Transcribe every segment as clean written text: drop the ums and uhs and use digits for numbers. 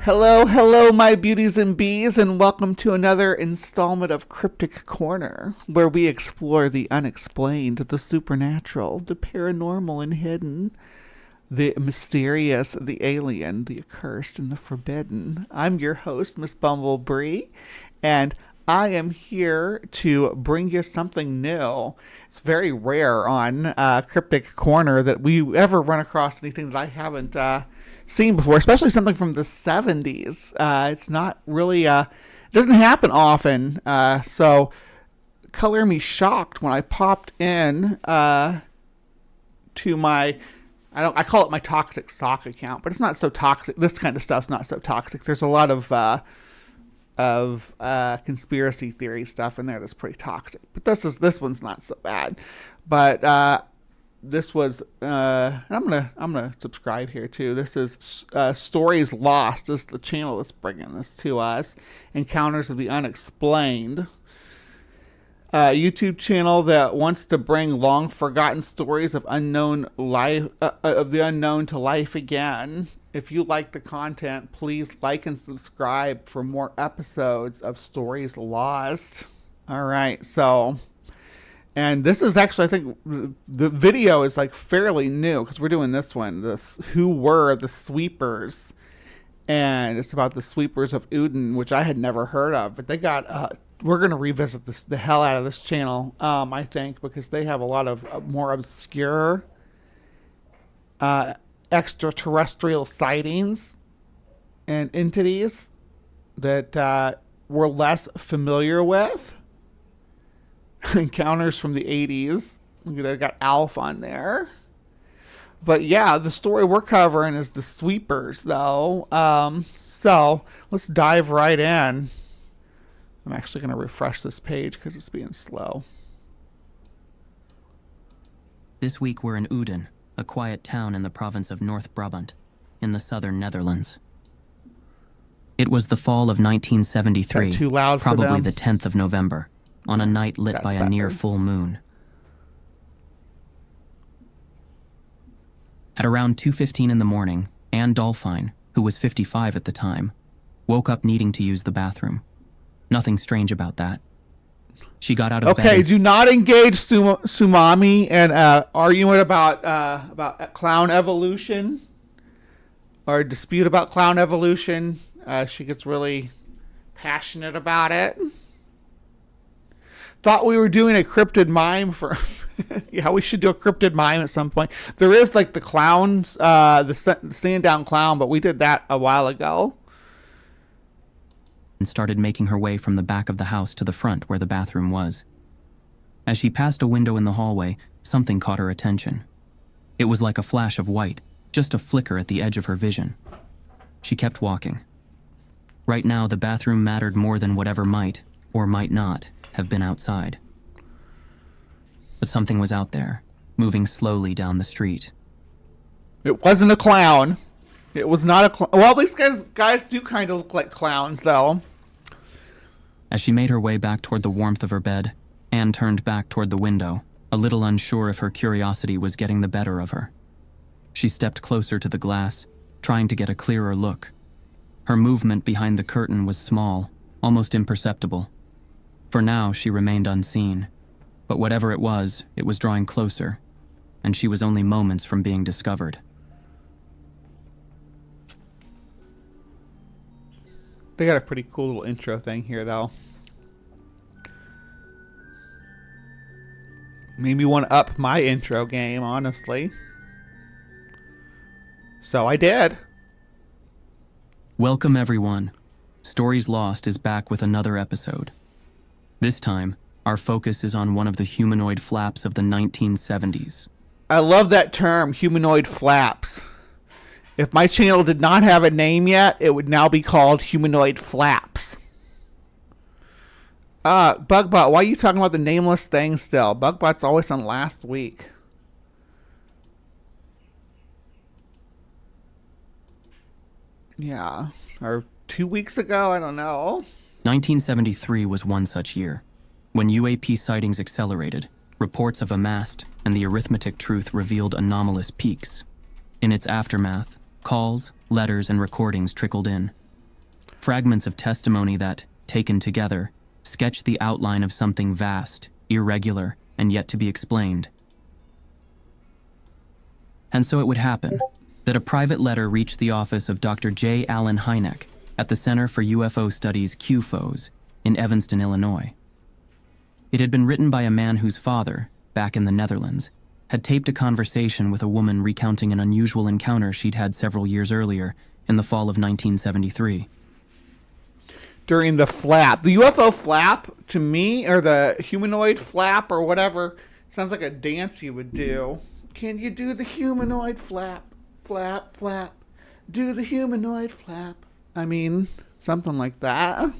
Hello, hello, my beauties and bees, and welcome to another installment of Cryptic Corner, where we explore the unexplained, the supernatural, the paranormal and hidden, the mysterious, the alien, the accursed, and the forbidden. I'm your host, Miss Bumblebee, and I am here to bring you something new. It's very rare on Cryptic Corner that we ever run across anything that I haven't seen before, especially something from the 70s. It's not really, it doesn't happen often. So color me shocked when I popped in to my, I call it my toxic sock account, but it's not so toxic. This kind of stuff's not so toxic. There's a lot of conspiracy theory stuff in there that's pretty toxic, but this one's not so bad. But this was and I'm gonna subscribe here too. This is Stories Lost. This is the channel that's bringing this to us. Encounters of the Unexplained, YouTube channel that wants to bring long forgotten stories of unknown life, of the unknown to life again. If you like the content, please like and subscribe for more episodes of Stories Lost. All right, so, and this is actually, I think the video is like fairly new because we're doing this one. This Who Were the Sweepers? And it's about the Sweepers of Uden, which I had never heard of. But they got, we're going to revisit the hell out of this channel, I think, because they have a lot of more obscure extraterrestrial sightings and entities that we're less familiar with. Encounters from the 80s. Look at that, got Alf on there. But yeah, the story we're covering is the Sweepers, though. So let's dive right in. I'm actually going to refresh this page because it's being slow. This week we're in Uden, a quiet town in the province of North Brabant, in the southern Netherlands. It was the fall of 1973, too loud for probably them? the 10th of November, on a night lit by a near full moon. At around 2:15 in the morning, Anne Dolphine, who was 55 at the time, woke up needing to use the bathroom. Nothing strange about that. She got out of bed. Okay, do not engage Sumami and argument about clown evolution or dispute about clown evolution. She gets really passionate about it. Thought we were doing a cryptid mime for yeah, we should do a cryptid mime at some point. There is like the clowns, the stand down clown, but we did that a while ago. And started making her way from the back of the house to the front where the bathroom was. As she passed a window in the hallway, something caught her attention. It was like a flash of white, just a flicker at the edge of her vision. She kept walking. Right now, the bathroom mattered more than whatever might, or might not, have been outside. But something was out there, moving slowly down the street. It wasn't a clown. It was not a clown. Well, these guys do kind of look like clowns, though. As she made her way back toward the warmth of her bed, Anne turned back toward the window, a little unsure if her curiosity was getting the better of her. She stepped closer to the glass, trying to get a clearer look. Her movement behind the curtain was small, almost imperceptible. For now, she remained unseen. But whatever it was drawing closer, and she was only moments from being discovered. They got a pretty cool little intro thing here, though. Made me want to up my intro game, honestly. So I did. Welcome, everyone. Stories Lost is back with another episode. This time, our focus is on one of the humanoid flaps of the 1970s. I love that term, humanoid flaps. If my channel did not have a name yet, it would now be called Humanoid Flaps. Bugbot, why are you talking about the nameless thing still? Bugbot's always on last week. Yeah. Or 2 weeks ago, I don't know. 1973 was one such year. When UAP sightings accelerated, reports of amassed, and the arithmetic truth revealed anomalous peaks. In its aftermath, calls, letters, and recordings trickled in, fragments of testimony that, taken together, sketch the outline of something vast, irregular, and yet to be explained. And so it would happen that a private letter reached the office of Dr. J. Allen Hynek at the Center for UFO Studies QFOS in Evanston, Illinois. It had been written by a man whose father, back in the Netherlands, had taped a conversation with a woman recounting an unusual encounter she'd had several years earlier in the fall of 1973. During the flap. The UFO flap, to me, or the humanoid flap or whatever, sounds like a dance you would do. Can you do the humanoid flap? Flap, flap. Do the humanoid flap. I mean, something like that.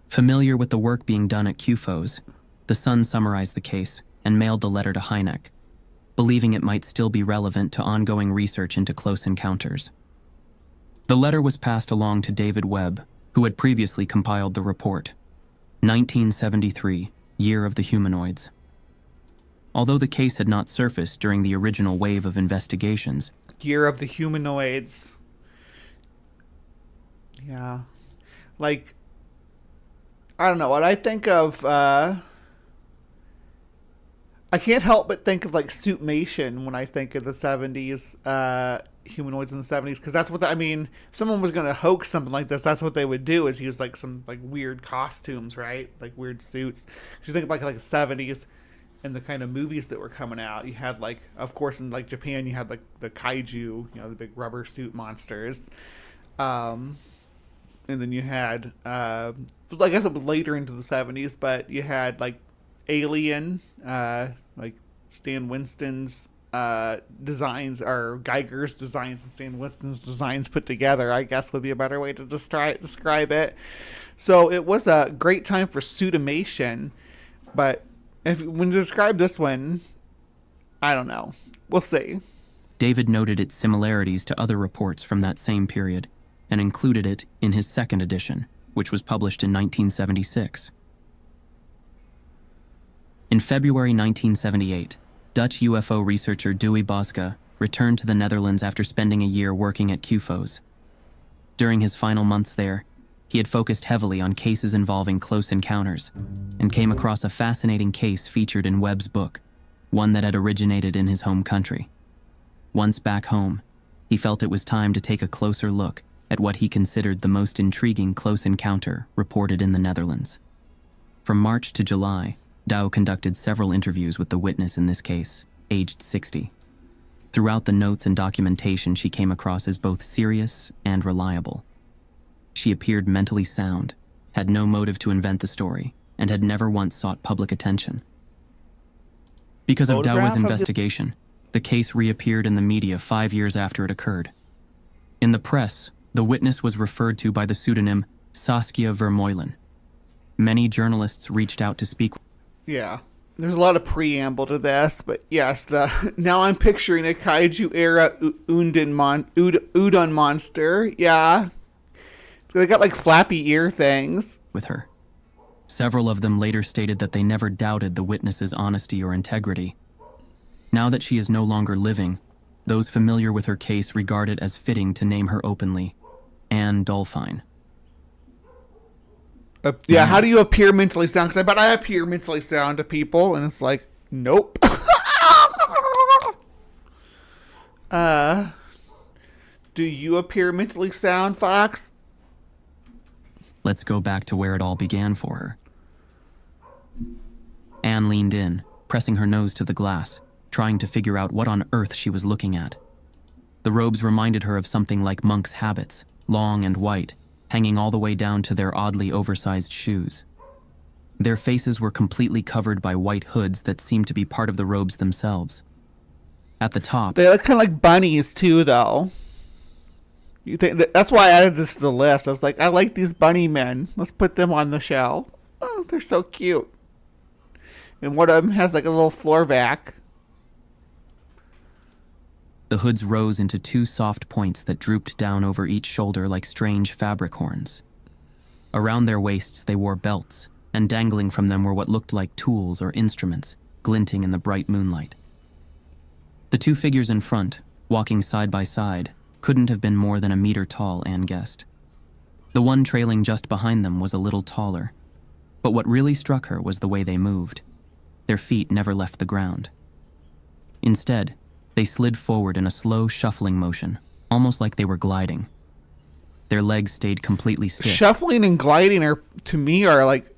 Familiar with the work being done at QFOS, the Sun summarized the case and mailed the letter to Hynek, believing it might still be relevant to ongoing research into close encounters. The letter was passed along to David Webb, who had previously compiled the report. 1973, Year of the Humanoids. Although the case had not surfaced during the original wave of investigations. Year of the Humanoids. Yeah. Like, I don't know, what I think of, I can't help but think of, like, Suitmation when I think of the 70s, humanoids in the 70s, because that's what, I mean, if someone was going to hoax something like this, that's what they would do, is use, like, some, like, weird costumes, right? Like, weird suits. Because you think of, like, the 70s, and the kind of movies that were coming out, you had, like, of course, in, like, Japan, you had, like, the kaiju, you know, the big rubber suit monsters. And then you had, I guess it was later into the 70s, but you had, like, Alien, like, Stan Winston's designs, or Geiger's designs and Stan Winston's designs put together, I guess would be a better way to describe it. So it was a great time for Suitimation, but when you describe this one, I don't know. We'll see. David noted its similarities to other reports from that same period and included it in his second edition, which was published in 1976. In February 1978, Dutch UFO researcher Dewey Bosca returned to the Netherlands after spending a year working at QFOS. During his final months there, he had focused heavily on cases involving close encounters and came across a fascinating case featured in Webb's book, one that had originated in his home country. Once back home, he felt it was time to take a closer look at what he considered the most intriguing close encounter reported in the Netherlands. From March to July, Dow conducted several interviews with the witness in this case, aged 60. Throughout the notes and documentation, she came across as both serious and reliable. She appeared mentally sound, had no motive to invent the story, and had never once sought public attention. Because of Dow's investigation, the case reappeared in the media 5 years after it occurred. In the press, the witness was referred to by the pseudonym Saskia Vermeulen. Many journalists reached out to speak. Yeah. There's a lot of preamble to this, but yes, now I'm picturing a kaiju-era Uden monster. Yeah. They got, like, flappy ear things. With her. Several of them later stated that they never doubted the witness's honesty or integrity. Now that she is no longer living, those familiar with her case regard it as fitting to name her openly Anne Dolphine. Yeah, how do you appear mentally sound? Because I bet I appear mentally sound to people, and it's like, nope. Do you appear mentally sound, Fox? Let's go back to where it all began for her. Anne leaned in, pressing her nose to the glass, trying to figure out what on earth she was looking at. The robes reminded her of something like monks' habits, long and white, hanging all the way down to their oddly oversized shoes. Their faces were completely covered by white hoods that seemed to be part of the robes themselves. At the top... They look kind of like bunnies, too, though. You think that's why I added this to the list. I was like, I like these bunny men. Let's put them on the show. Oh, they're so cute. And one of them has like a little floor vac. The hoods rose into two soft points that drooped down over each shoulder like strange fabric horns. Around their waists they wore belts, and dangling from them were what looked like tools or instruments, glinting in the bright moonlight. The two figures in front, walking side by side, couldn't have been more than a meter tall, Anne guessed. The one trailing just behind them was a little taller, but what really struck her was the way they moved. Their feet never left the ground. Instead, they slid forward in a slow, shuffling motion, almost like they were gliding. Their legs stayed completely stiff. Shuffling and gliding are, to me, are like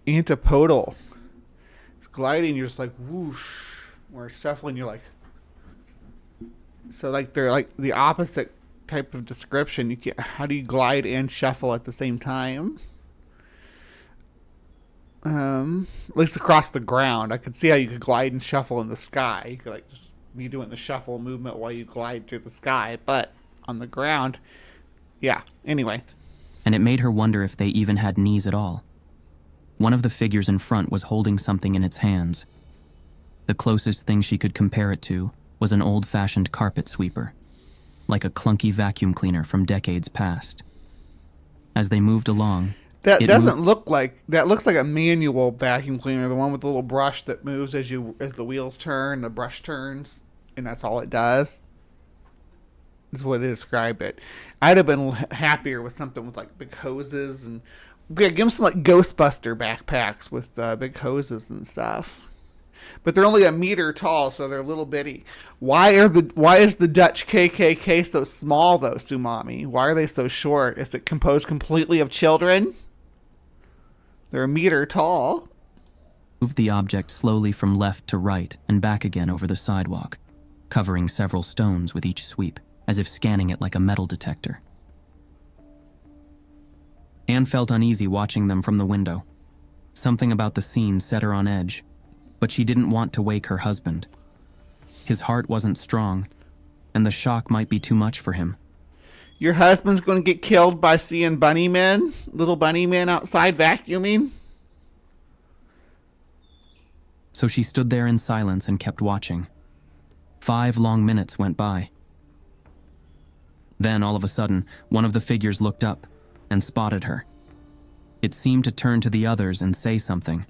antipodal. Gliding, you're just like whoosh. Where shuffling, you're like. So like they're like the opposite type of description. You can't. How do you glide and shuffle at the same time? At least across the ground, I could see how you could glide and shuffle in the sky. You could like just be doing the shuffle movement while you glide through the sky, but on the ground, yeah. Anyway, and it made her wonder if they even had knees at all. One of the figures in front was holding something in its hands. The closest thing she could compare it to was an old-fashioned carpet sweeper, like a clunky vacuum cleaner from decades past. As they moved along, that look like that. Looks like a manual vacuum cleaner, the one with the little brush that moves as the wheels turn, the brush turns, and that's all it does. Is what they describe it. I'd have been happier with something with like big hoses and give them some like Ghostbuster backpacks with big hoses and stuff. But they're only a meter tall, so they're little bitty. Why is the Dutch KKK so small though, Sumami? Why are they so short? Is it composed completely of children? They're a meter tall. Moved the object slowly from left to right and back again over the sidewalk, covering several stones with each sweep, as if scanning it like a metal detector. Anne felt uneasy watching them from the window. Something about the scene set her on edge, but she didn't want to wake her husband. His heart wasn't strong, and the shock might be too much for him. Your husband's going to get killed by seeing bunny men? Little bunny men outside vacuuming? So she stood there in silence and kept watching. 5 long minutes went by. Then, all of a sudden, one of the figures looked up and spotted her. It seemed to turn to the others and say something.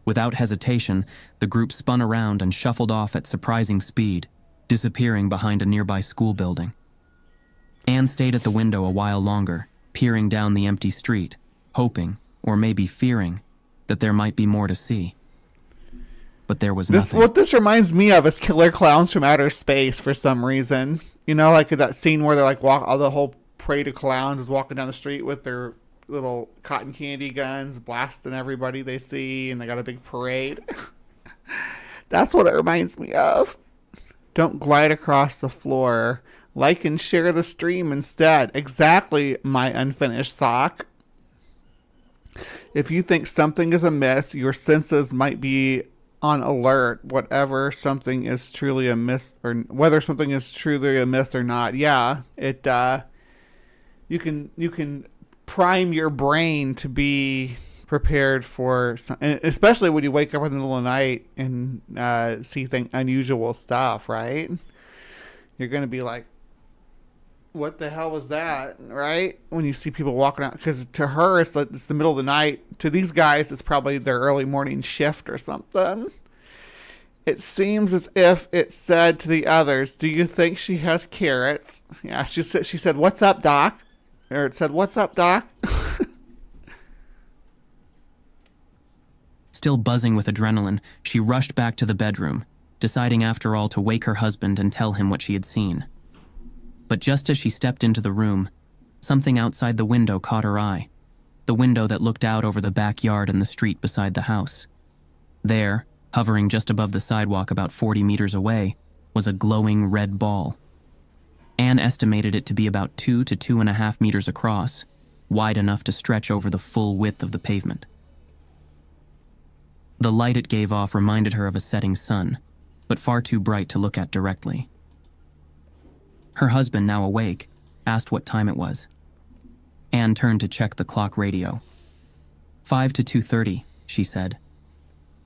Without hesitation, the group spun around and shuffled off at surprising speed, disappearing behind a nearby school building. Anne stayed at the window a while longer, peering down the empty street, hoping, or maybe fearing, that there might be more to see. But there was nothing. What this reminds me of is Killer Clowns from Outer Space for some reason. You know, like that scene where they're like the whole parade of clowns is walking down the street with their little cotton candy guns, blasting everybody they see, and they got a big parade. That's what it reminds me of. Don't glide across the floor. Like and share the stream instead. Exactly, my unfinished sock. If you think something is amiss, your senses might be on alert, whatever something is truly amiss, or whether something is truly amiss or not. Yeah, it you can prime your brain to be prepared for especially when you wake up in the middle of the night and see unusual stuff, right? You're going to be like, what the hell was that, right? When you see people walking out, because to her it's the middle of the night. To these guys, it's probably their early morning shift or something. It seems as if it said to the others, "Do you think she has carrots?" Yeah, she said, "What's up, Doc?" Or it said, "What's up, Doc?" Still buzzing with adrenaline, she rushed back to the bedroom, deciding after all to wake her husband and tell him what she had seen. But just as she stepped into the room, something outside the window caught her eye. The window that looked out over the backyard and the street beside the house. There, hovering just above the sidewalk about 40 meters away, was a glowing red ball. Anne estimated it to be about 2 to 2.5 meters across, wide enough to stretch over the full width of the pavement. The light it gave off reminded her of a setting sun, but far too bright to look at directly. Her husband, now awake, asked what time it was. Anne turned to check the clock radio. 5 to 2:30, she said.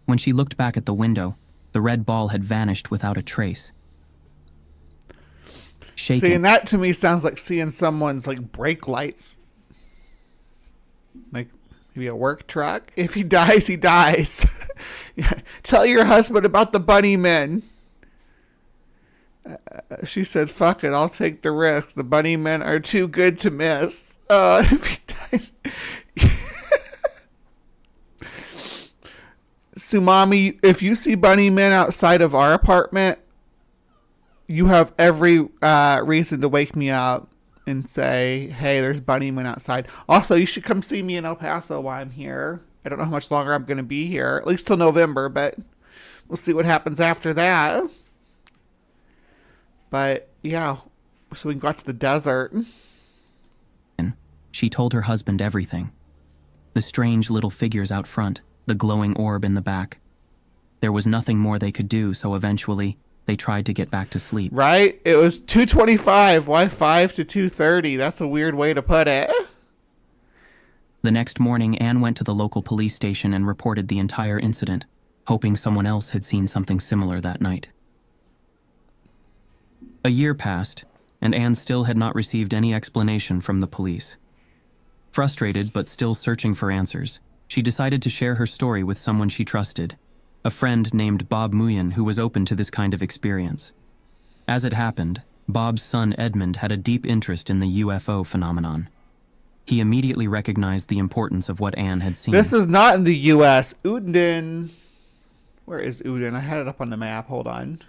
When she looked back at the window, the red ball had vanished without a trace. Shaken. Seeing that to me sounds like seeing someone's like brake lights. Like maybe a work truck. If he dies, he dies. Yeah. Tell your husband about the bunny men. She said, "Fuck it, I'll take the risk. The bunny men are too good to miss." If you Sumami, if you see bunny men outside of our apartment, you have every reason to wake me up and say, hey, there's bunny men outside. Also, you should come see me in El Paso while I'm here. I don't know how much longer I'm going to be here, at least till November, but we'll see what happens after that. But yeah, so we can go out to the desert. She told her husband everything. The strange little figures out front, the glowing orb in the back. There was nothing more they could do, so eventually they tried to get back to sleep. Right? It was 2:25. Why 5 to 2:30? That's a weird way to put it. The next morning, Anne went to the local police station and reported the entire incident, hoping someone else had seen something similar that night. A year passed, and Anne still had not received any explanation from the police. Frustrated but still searching for answers, she decided to share her story with someone she trusted, a friend named Bob Muyen who was open to this kind of experience. As it happened, Bob's son Edmund had a deep interest in the UFO phenomenon. He immediately recognized the importance of what Anne had seen. This is not in the U.S. Uden. Where is Uden? I had it up on the map. Hold on.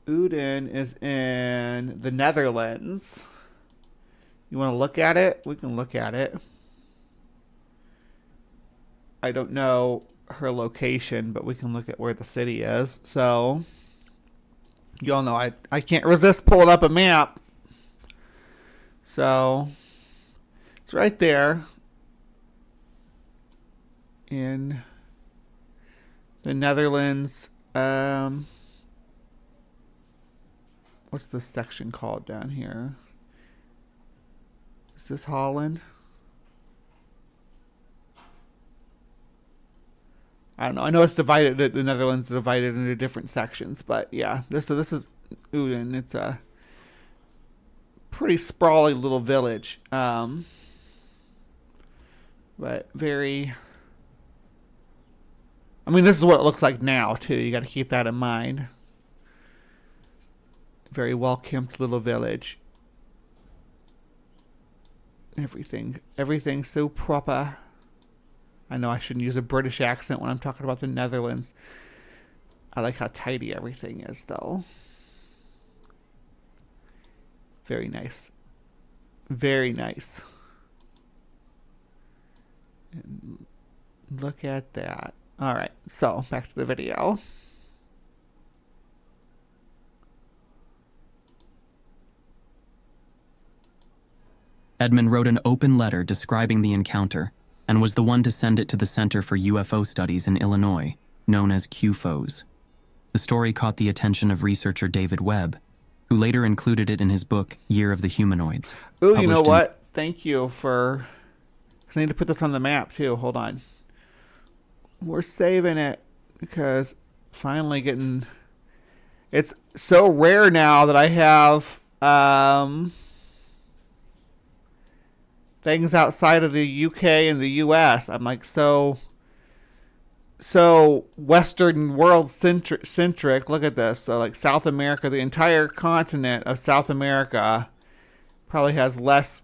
Uden is in the Netherlands. You want to look at it? We can look at it. I don't know her location, but we can look at where the city is. So, you all know I can't resist pulling up a map. So, it's right there in the Netherlands. What's this section called down here? Is this Holland? I don't know. I know it's divided. The Netherlands is divided into different sections, but yeah. So this is Uden. It's a pretty sprawly little village, but very. I mean, this is what it looks like now too. You got to keep that in mind. Very well-kept little village. Everything's so proper. I know I shouldn't use a British accent when I'm talking about the Netherlands. I like how tidy everything is, though. Very nice. Very nice. And look at that. All right, so back to the video. Edmund wrote an open letter describing the encounter and was the one to send it to the Center for UFO Studies in Illinois, known as CUFOS. The story caught the attention of researcher David Webb, who later included it in his book, Year of the Humanoids. Ooh, you know what? Thank you for... Because I need to put this on the map, too. Hold on. We're saving it because finally getting... It's so rare now that I have... things outside of the UK and the US. I'm like so Western world centric. Look at this. So like South America, the entire continent of South America probably has less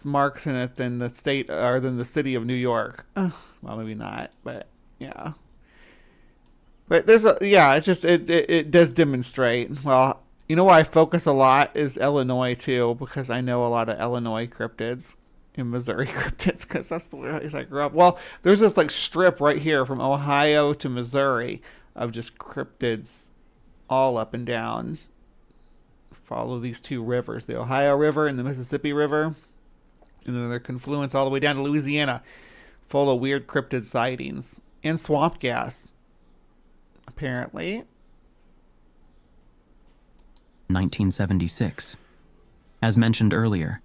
marks in it than the state or than the city of New York. Well, maybe not, but yeah. But there's it does demonstrate. Well, you know why I focus a lot is Illinois, too, because I know a lot of Illinois cryptids and Missouri cryptids, because that's the place I grew up. Well, there's this, like, strip right here from Ohio to Missouri of just cryptids all up and down. Follow these two rivers, the Ohio River and the Mississippi River, and then their confluence all the way down to Louisiana, full of weird cryptid sightings. And swamp gas, apparently. 1976. As mentioned earlier,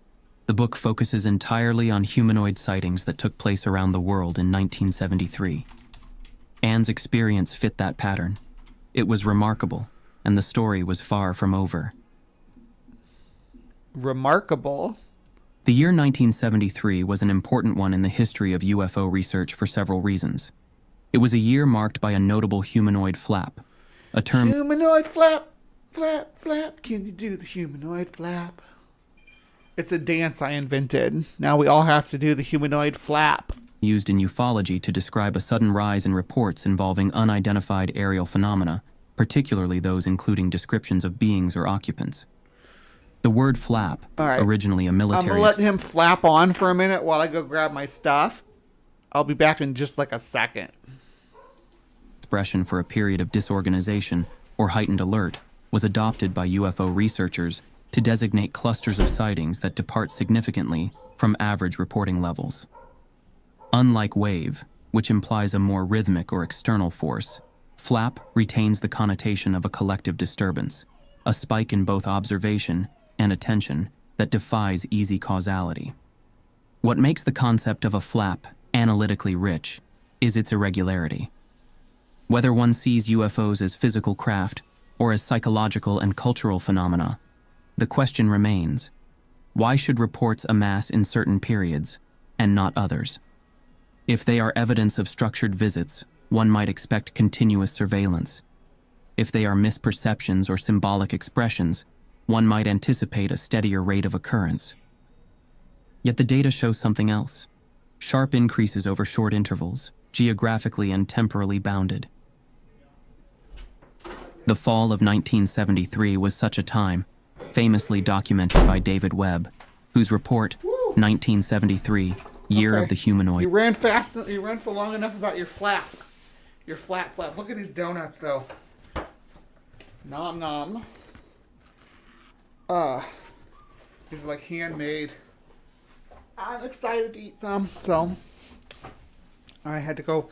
the book focuses entirely on humanoid sightings that took place around the world in 1973. Anne's experience fit that pattern. It was remarkable, and the story was far from over. Remarkable? The year 1973 was an important one in the history of UFO research for several reasons. It was a year marked by a notable humanoid flap, a term Humanoid flap, flap, flap. Can you do the humanoid flap? It's a dance I invented. Now we all have to do the humanoid flap. used in ufology to describe a sudden rise in reports involving unidentified aerial phenomena, particularly those including descriptions of beings or occupants. The word flap, All right. originally a I'm military gonna let him flap on for a minute while I go grab my stuff. I'll be back in just like a second. expression for a period of disorganization or heightened alert, was adopted by UFO researchers to designate clusters of sightings that depart significantly from average reporting levels. Unlike wave, which implies a more rhythmic or external force, flap retains the connotation of a collective disturbance, a spike in both observation and attention that defies easy causality. What makes the concept of a flap analytically rich is its irregularity. Whether one sees UFOs as physical craft or as psychological and cultural phenomena, the question remains, why should reports amass in certain periods and not others? If they are evidence of structured visits, one might expect continuous surveillance. If they are misperceptions or symbolic expressions, one might anticipate a steadier rate of occurrence. Yet the data shows something else. Sharp increases over short intervals, geographically and temporally bounded. The fall of 1973 was such a time, famously documented by David Webb, whose report, 1973, Year of the Humanoid. You ran fast. You ran for long enough about your flap. Your flap. Look at these donuts, though. Nom nom. These are like handmade. I'm excited to eat some, so I had to go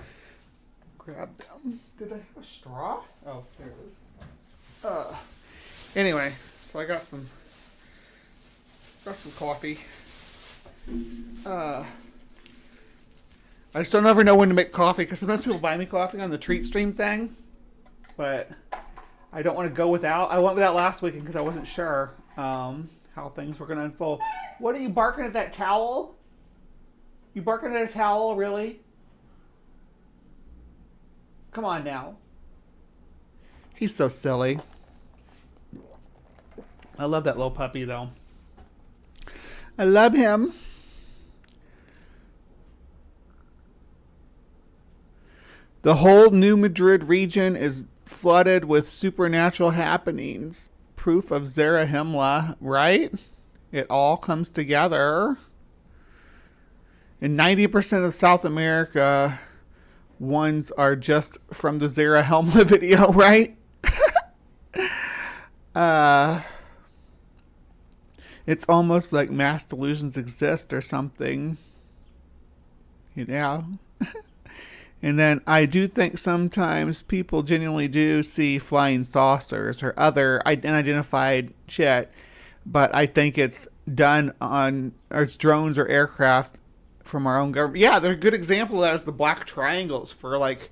grab them. Did I have a straw? Oh, there it is. Anyway, so I got some coffee. I just don't ever know when to make coffee because sometimes people buy me coffee on the treat stream thing, but I don't want to go without. I went without last weekend because I wasn't sure how things were going to unfold. What are you barking at that towel? You barking at a towel, really? Come on now. He's so silly. I love that little puppy, though. I love him. The whole New Madrid region is flooded with supernatural happenings. Proof of Zarahemla, right? It all comes together. And 90% of South America ones are just from the Zarahemla video, right? It's almost like mass delusions exist or something. Yeah. And then I do think sometimes people genuinely do see flying saucers or other unidentified shit, but I think it's done on or it's drones or aircraft from our own government. Yeah, they're a good example of that is the black triangles. For like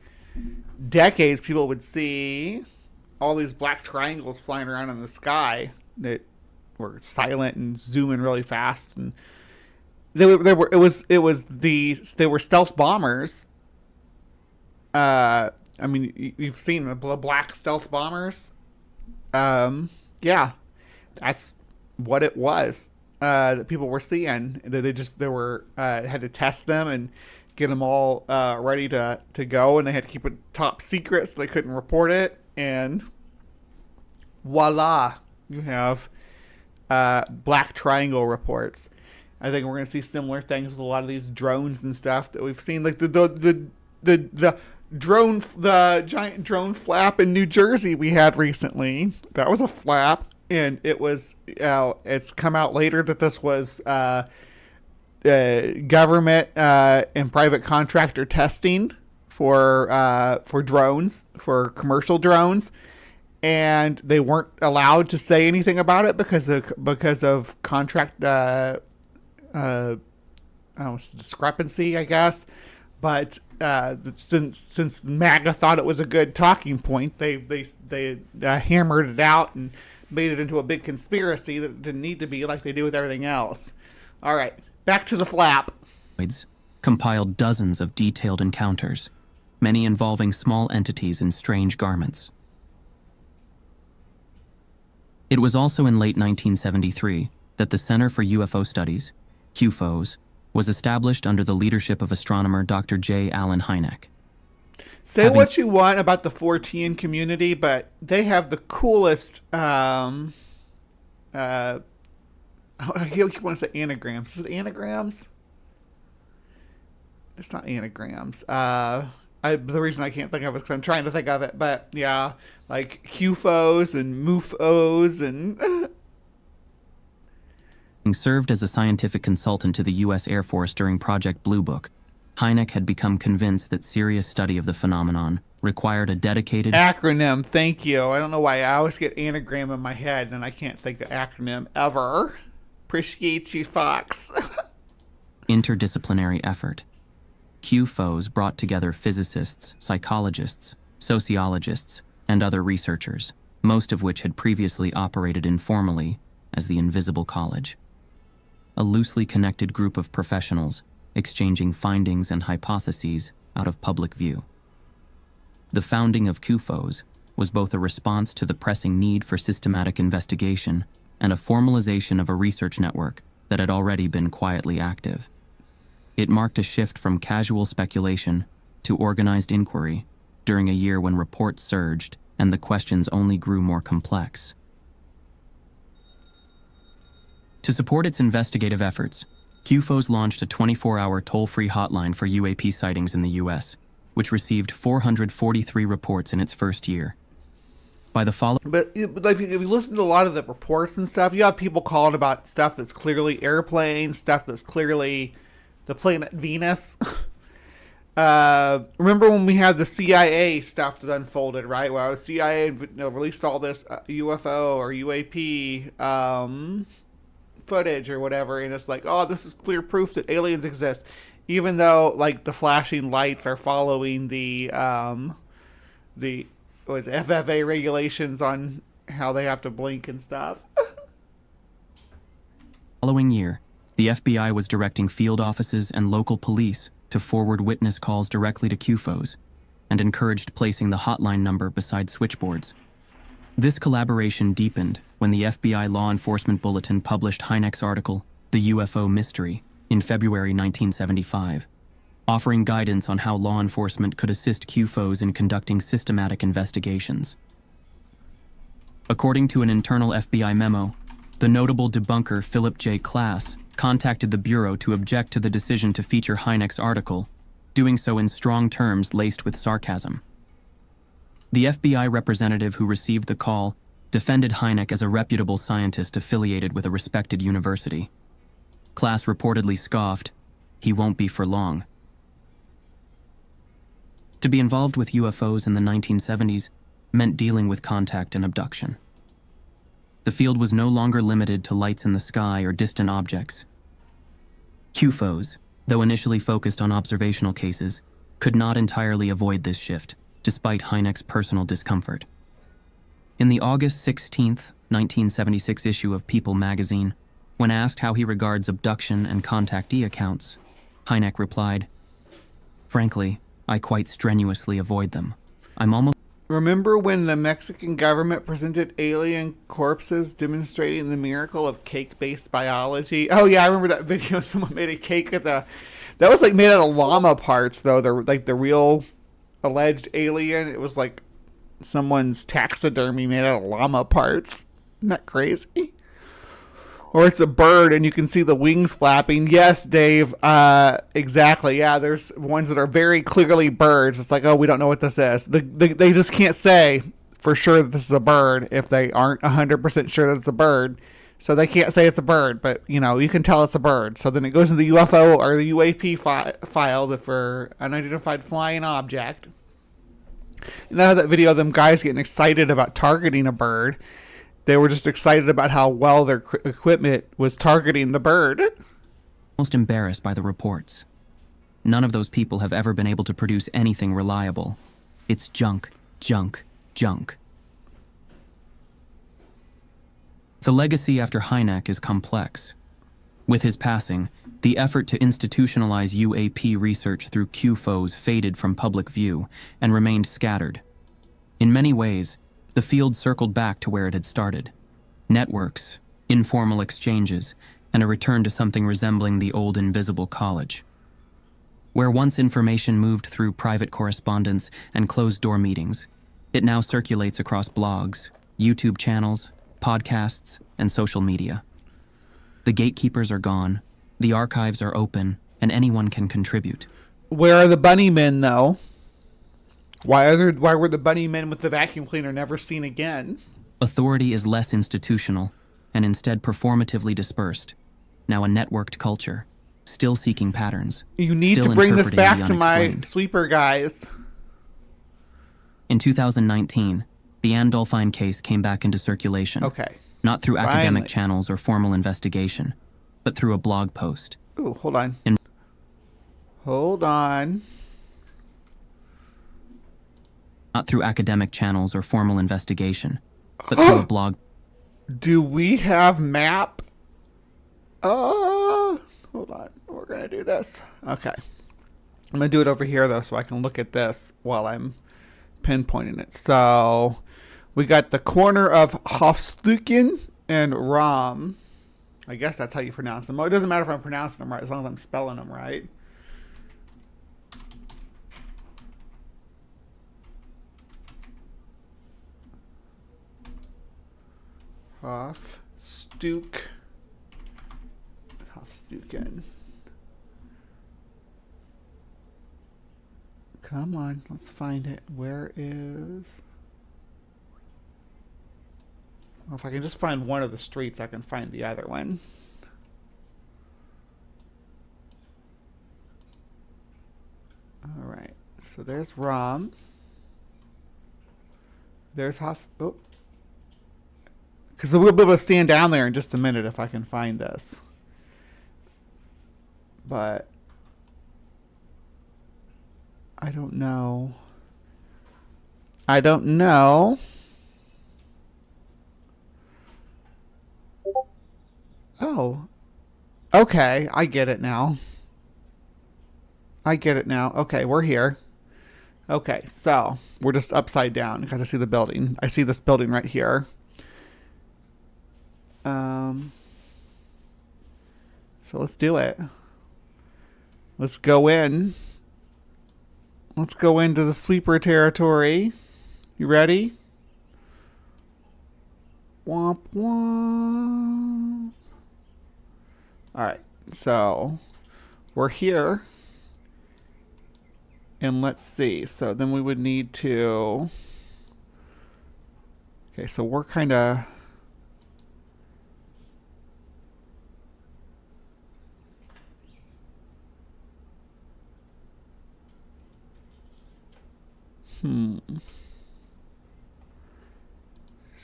decades, people would see all these black triangles flying around in the sky that were silent and zooming really fast, and they were stealth bombers. I mean, you've seen the black stealth bombers. Yeah, that's what it was. That people were seeing. They had to test them and get them all ready to go, and they had to keep it top secret so they couldn't report it. And voila, you have black triangle reports. I think we're going to see similar things with a lot of these drones and stuff that we've seen, like the giant drone flap in New Jersey we had recently. That was a flap, and it was it's come out later that this was government and private contractor testing for drones, for commercial drones, and they weren't allowed to say anything about it because of contract discrepancy, I guess. But since MAGA thought it was a good talking point, they hammered it out and made it into a big conspiracy that didn't need to be, like they do with everything else. All right, back to the flap. Compiled dozens of detailed encounters, many involving small entities in strange garments. It was also in late 1973 that the Center for UFO Studies, CUFOS, was established under the leadership of astronomer Dr. J. Allen Hynek. Say what you want about the 4TN community, but they have the coolest, I keep want to say anagrams. Is it anagrams? It's not anagrams. The reason I can't think of it is because I'm trying to think of it, but yeah, like CUFOs and MUFOs and... Served as a scientific consultant to the U.S. Air Force during Project Blue Book, Hynek had become convinced that serious study of the phenomenon required a dedicated... Acronym, thank you. I don't know why I always get anagram in my head and I can't think of acronym ever. Appreciate you, Fox. interdisciplinary effort. CUFOS brought together physicists, psychologists, sociologists, and other researchers, most of which had previously operated informally as the Invisible College. A loosely connected group of professionals exchanging findings and hypotheses out of public view. The founding of CUFOS was both a response to the pressing need for systematic investigation and a formalization of a research network that had already been quietly active. It marked a shift from casual speculation to organized inquiry during a year when reports surged and the questions only grew more complex. To support its investigative efforts, CUFOS launched a 24-hour toll-free hotline for UAP sightings in the U.S., which received 443 reports in its first year. By the following... But if you listen to a lot of the reports and stuff, you have people calling about stuff that's clearly airplanes, stuff that's clearly the planet Venus. Remember when we had the CIA stuff that unfolded, right? Well, the CIA released all this UFO or UAP footage or whatever, and it's like, oh, this is clear proof that aliens exist, even though like the flashing lights are following the FFA regulations on how they have to blink and stuff. Following year, the FBI was directing field offices and local police to forward witness calls directly to CUFOS and encouraged placing the hotline number beside switchboards. This collaboration deepened when the FBI Law Enforcement Bulletin published Hynek's article, The UFO Mystery, in February 1975, offering guidance on how law enforcement could assist CUFOS in conducting systematic investigations. According to an internal FBI memo, the notable debunker Philip J. Klass contacted the Bureau to object to the decision to feature Hynek's article, doing so in strong terms laced with sarcasm. The FBI representative who received the call defended Hynek as a reputable scientist affiliated with a respected university. Klass reportedly scoffed, "He won't be for long." To be involved with UFOs in the 1970s meant dealing with contact and abduction. The field was no longer limited to lights in the sky or distant objects. CUFOS, though initially focused on observational cases, could not entirely avoid this shift, despite Hynek's personal discomfort. In the August 16, 1976 issue of People magazine, when asked how he regards abduction and contactee accounts, Hynek replied, "Frankly, I quite strenuously avoid them. I'm almost..." Remember when the Mexican government presented alien corpses demonstrating the miracle of cake-based biology? Oh yeah, I remember that video. Someone made a cake at that was like made out of llama parts though. They're like the real alleged alien. It was like someone's taxidermy made out of llama parts. Isn't that crazy? Or it's a bird and you can see the wings flapping. Yes, Dave. Exactly. Yeah, there's ones that are very clearly birds. It's like, oh, we don't know what this is. They just can't say for sure that this is a bird if they aren't 100% sure that it's a bird. So they can't say it's a bird, but, you know, you can tell it's a bird. So then it goes into the UFO or the UAP file for unidentified flying object. And I have that video of them guys getting excited about targeting a bird. They were just excited about how well their equipment was targeting the bird. Most embarrassed by the reports. None of those people have ever been able to produce anything reliable. It's junk, junk, junk. The legacy after Hynek is complex. With his passing, the effort to institutionalize UAP research through QFOs faded from public view and remained scattered. In many ways, the field circled back to where it had started. Networks, informal exchanges, and a return to something resembling the old invisible college. Where once information moved through private correspondence and closed-door meetings, it now circulates across blogs, YouTube channels, podcasts, and social media. The gatekeepers are gone, the archives are open, and anyone can contribute. Where are the bunny men, though? Why were the bunny men with the vacuum cleaner never seen again? Authority is less institutional and instead performatively dispersed. Now a networked culture, still seeking patterns. You need still to bring this interpreting back the to my unexplained. sweeper guys. In 2019, the Andolfine case came back into circulation. Okay. Not through academic Finally. channels or formal investigation, but through a blog post. Ooh, hold on. In- Hold on. Not through academic channels or formal investigation, but through a blog. Do we have map? Hold on. We're going to do this. Okay. I'm going to do it over here, though, so I can look at this while I'm pinpointing it. So we got the corner of Hofstücken and Ram. I guess that's how you pronounce them. It doesn't matter if I'm pronouncing them right, as long as I'm spelling them right. Hofstücken. Come on, let's find it. Where is... Well, if I can just find one of the streets, I can find the other one. All right, so there's Ram. There's Oh. Because we'll be able to stand down there in just a minute if I can find this. But I don't know. I don't know. Oh. Okay, I get it now. I get it now. Okay, we're here. Okay, so we're just upside down because I see the building. I see this building right here. So let's do it. Let's go in. Let's go into the sweeper territory. You ready? Womp womp. Alright, so we're here. And let's see. So then we would need to... Okay, so we're kind of...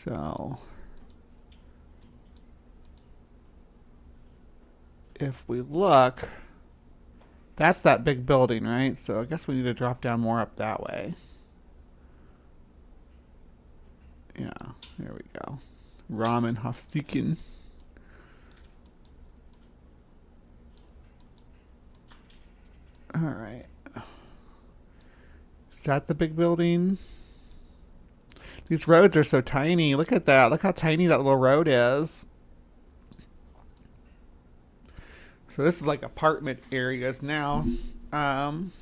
So if we look, that's that big building, right? So I guess we need to drop down more up that way. Yeah, there we go. Ramen Hofstücken. All right. Is that the big building? These roads are so tiny. Look at that. Look how tiny that little road is. So this is like apartment areas now. Let's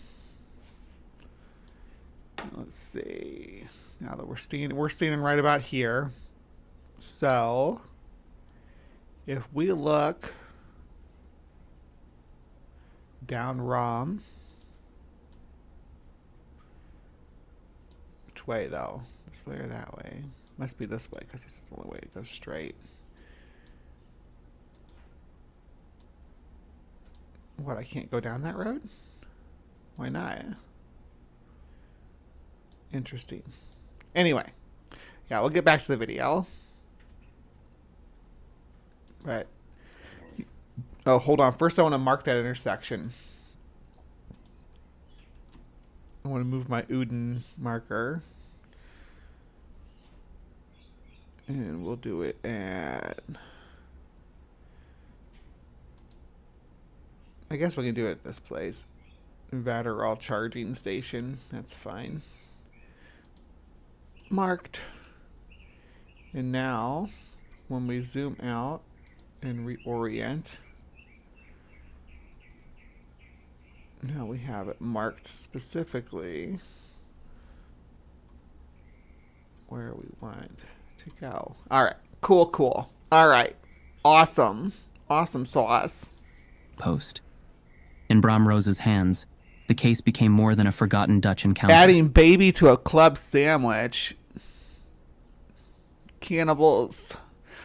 see. Now that we're standing right about here. So if we look down Rom. Which way though? This way or that way? Must be this way because it's the only way it goes straight. What, I can't go down that road? Why not? Interesting. Anyway. Yeah, we'll get back to the video. But... Oh, hold on. First I want to mark that intersection. I want to move my Uden marker. And we'll do it at... I guess we can do it at this place. Vatterall charging station. That's fine. Marked. And now, when we zoom out and reorient, now we have it marked specifically where we want to go. All right. Cool, cool. All right. Awesome. Awesome sauce. Post. In Bram Rose's hands, the case became more than a forgotten Dutch encounter. Adding baby to a club sandwich. Cannibals.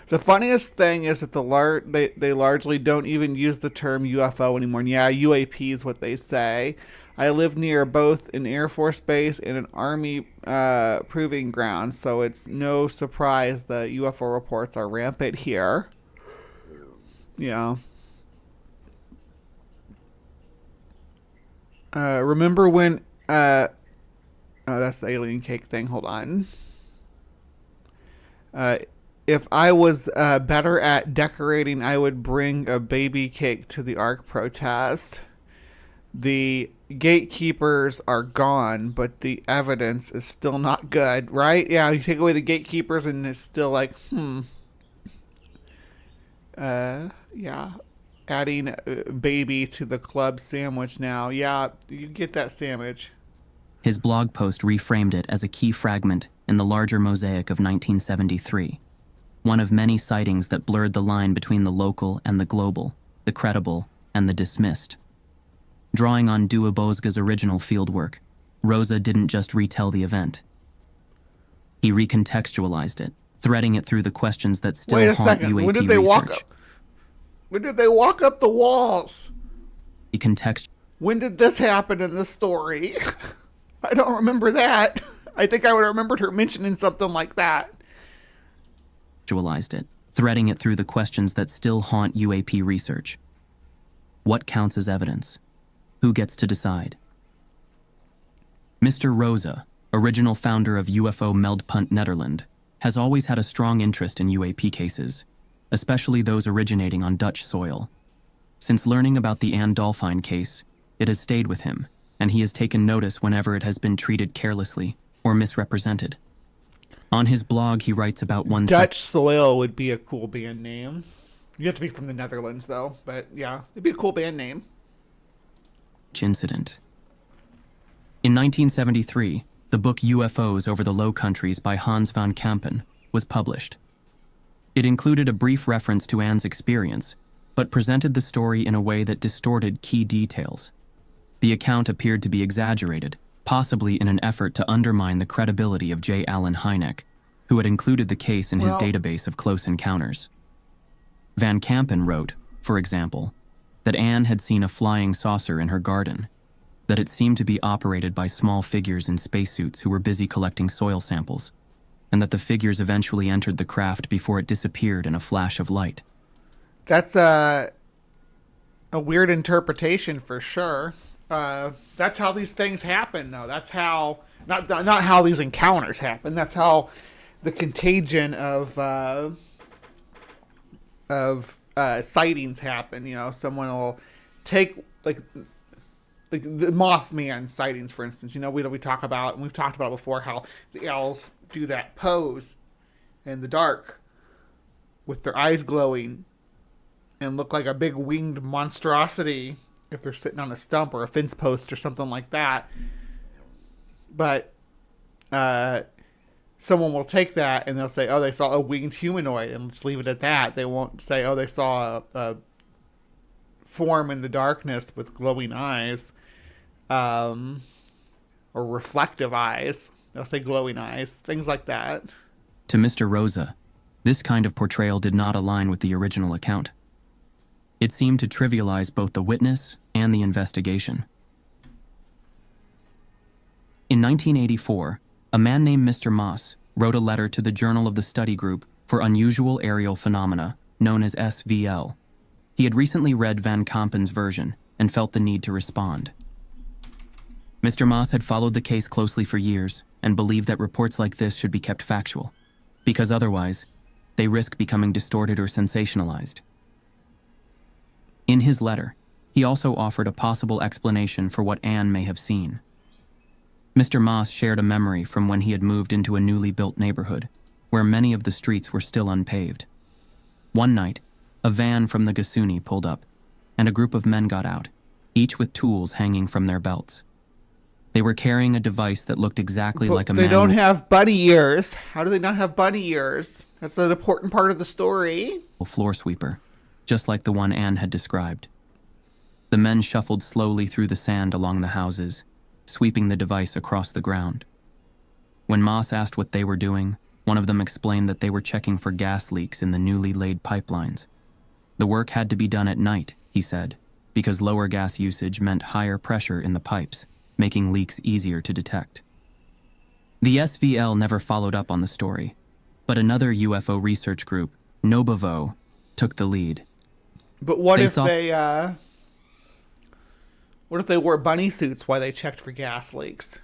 The funniest thing is that they largely don't even use the term UFO anymore. And yeah, UAP is what they say. I live near both an Air Force base and an Army proving ground, so it's no surprise that UFO reports are rampant here. Yeah. Remember when... oh, that's the alien cake thing. Hold on. If I was better at decorating, I would bring a baby cake to the ARC protest. The gatekeepers are gone, but the evidence is still not good, right? Yeah, you take away the gatekeepers and it's still like, yeah. Adding baby to the club sandwich now. Yeah, you get that sandwich. His blog post reframed it as a key fragment in the larger mosaic of 1973. One of many sightings that blurred the line between the local and the global, the credible and the dismissed. Drawing on Duabozga's original fieldwork, Rosa didn't just retell the event. He recontextualized it, threading it through the questions that still haunt UAP when did they research. walk up? When did they walk up the walls? When did this happen in the story? I don't remember that. I think I would have remembered her mentioning something like that. It, threading it through the questions that still haunt UAP research. What counts as evidence? Who gets to decide? Mr. Rosa, original founder of UFO Meldpunt Nederland, has always had a strong interest in UAP cases, especially those originating on Dutch soil. Since learning about the Anne Dolfijn case, it has stayed with him, and he has taken notice whenever it has been treated carelessly or misrepresented. On his blog, he writes about one Dutch soil would be a cool band name. You have to be from the Netherlands, though, but yeah, it'd be a cool band name. Incident. In 1973, the book UFOs Over the Low Countries by Hans van Kampen was published. It included a brief reference to Anne's experience, but presented the story in a way that distorted key details. The account appeared to be exaggerated, possibly in an effort to undermine the credibility of J. Allen Hynek, who had included the case in his database of close encounters. Van Kampen wrote, for example, that Anne had seen a flying saucer in her garden, that it seemed to be operated by small figures in spacesuits who were busy collecting soil samples, and that the figures eventually entered the craft before it disappeared in a flash of light. That's a weird interpretation for sure. That's how these things happen, though. That's how, not how these encounters happen. That's how the contagion of sightings happen. You know, someone will take like the Mothman sightings, for instance. You know, we talk about, and we've talked about before, how the owls do that pose in the dark with their eyes glowing and look like a big winged monstrosity if they're sitting on a stump or a fence post or something like that. But someone will take that and they'll say, oh, they saw a winged humanoid, and just leave it at that. They won't say, oh, they saw a form in the darkness with glowing eyes, or reflective eyes. They'll say glowing eyes, things like that. To Mr. Rosa, this kind of portrayal did not align with the original account. It seemed to trivialize both the witness and the investigation. In 1984, a man named Mr. Moss wrote a letter to the Journal of the Study Group for Unusual Aerial Phenomena, known as SVL. He had recently read Van Kampen's version and felt the need to respond. Mr. Moss had followed the case closely for years and believed that reports like this should be kept factual, because otherwise, they risk becoming distorted or sensationalized. In his letter, He also offered a possible explanation for what Anne may have seen. Mr. Moss shared a memory from when he had moved into a newly built neighborhood, where many of the streets were still unpaved. One night, a van from the Gasuni pulled up, and a group of men got out, each with tools hanging from their belts. They were carrying a device that looked exactly like a man. They don't have bunny ears. How do they not have bunny ears? That's an important part of the story. Floor sweeper, just like the one Anne had described. The men shuffled slowly through the sand along the houses, sweeping the device across the ground. When Moss asked what they were doing, one of them explained that they were checking for gas leaks in the newly laid pipelines. The work had to be done at night, he said, because lower gas usage meant higher pressure in the pipes, making leaks easier to detect. The SVL never followed up on the story, but another UFO research group, Nobavo, took the lead. But what if they wore bunny suits while they checked for gas leaks?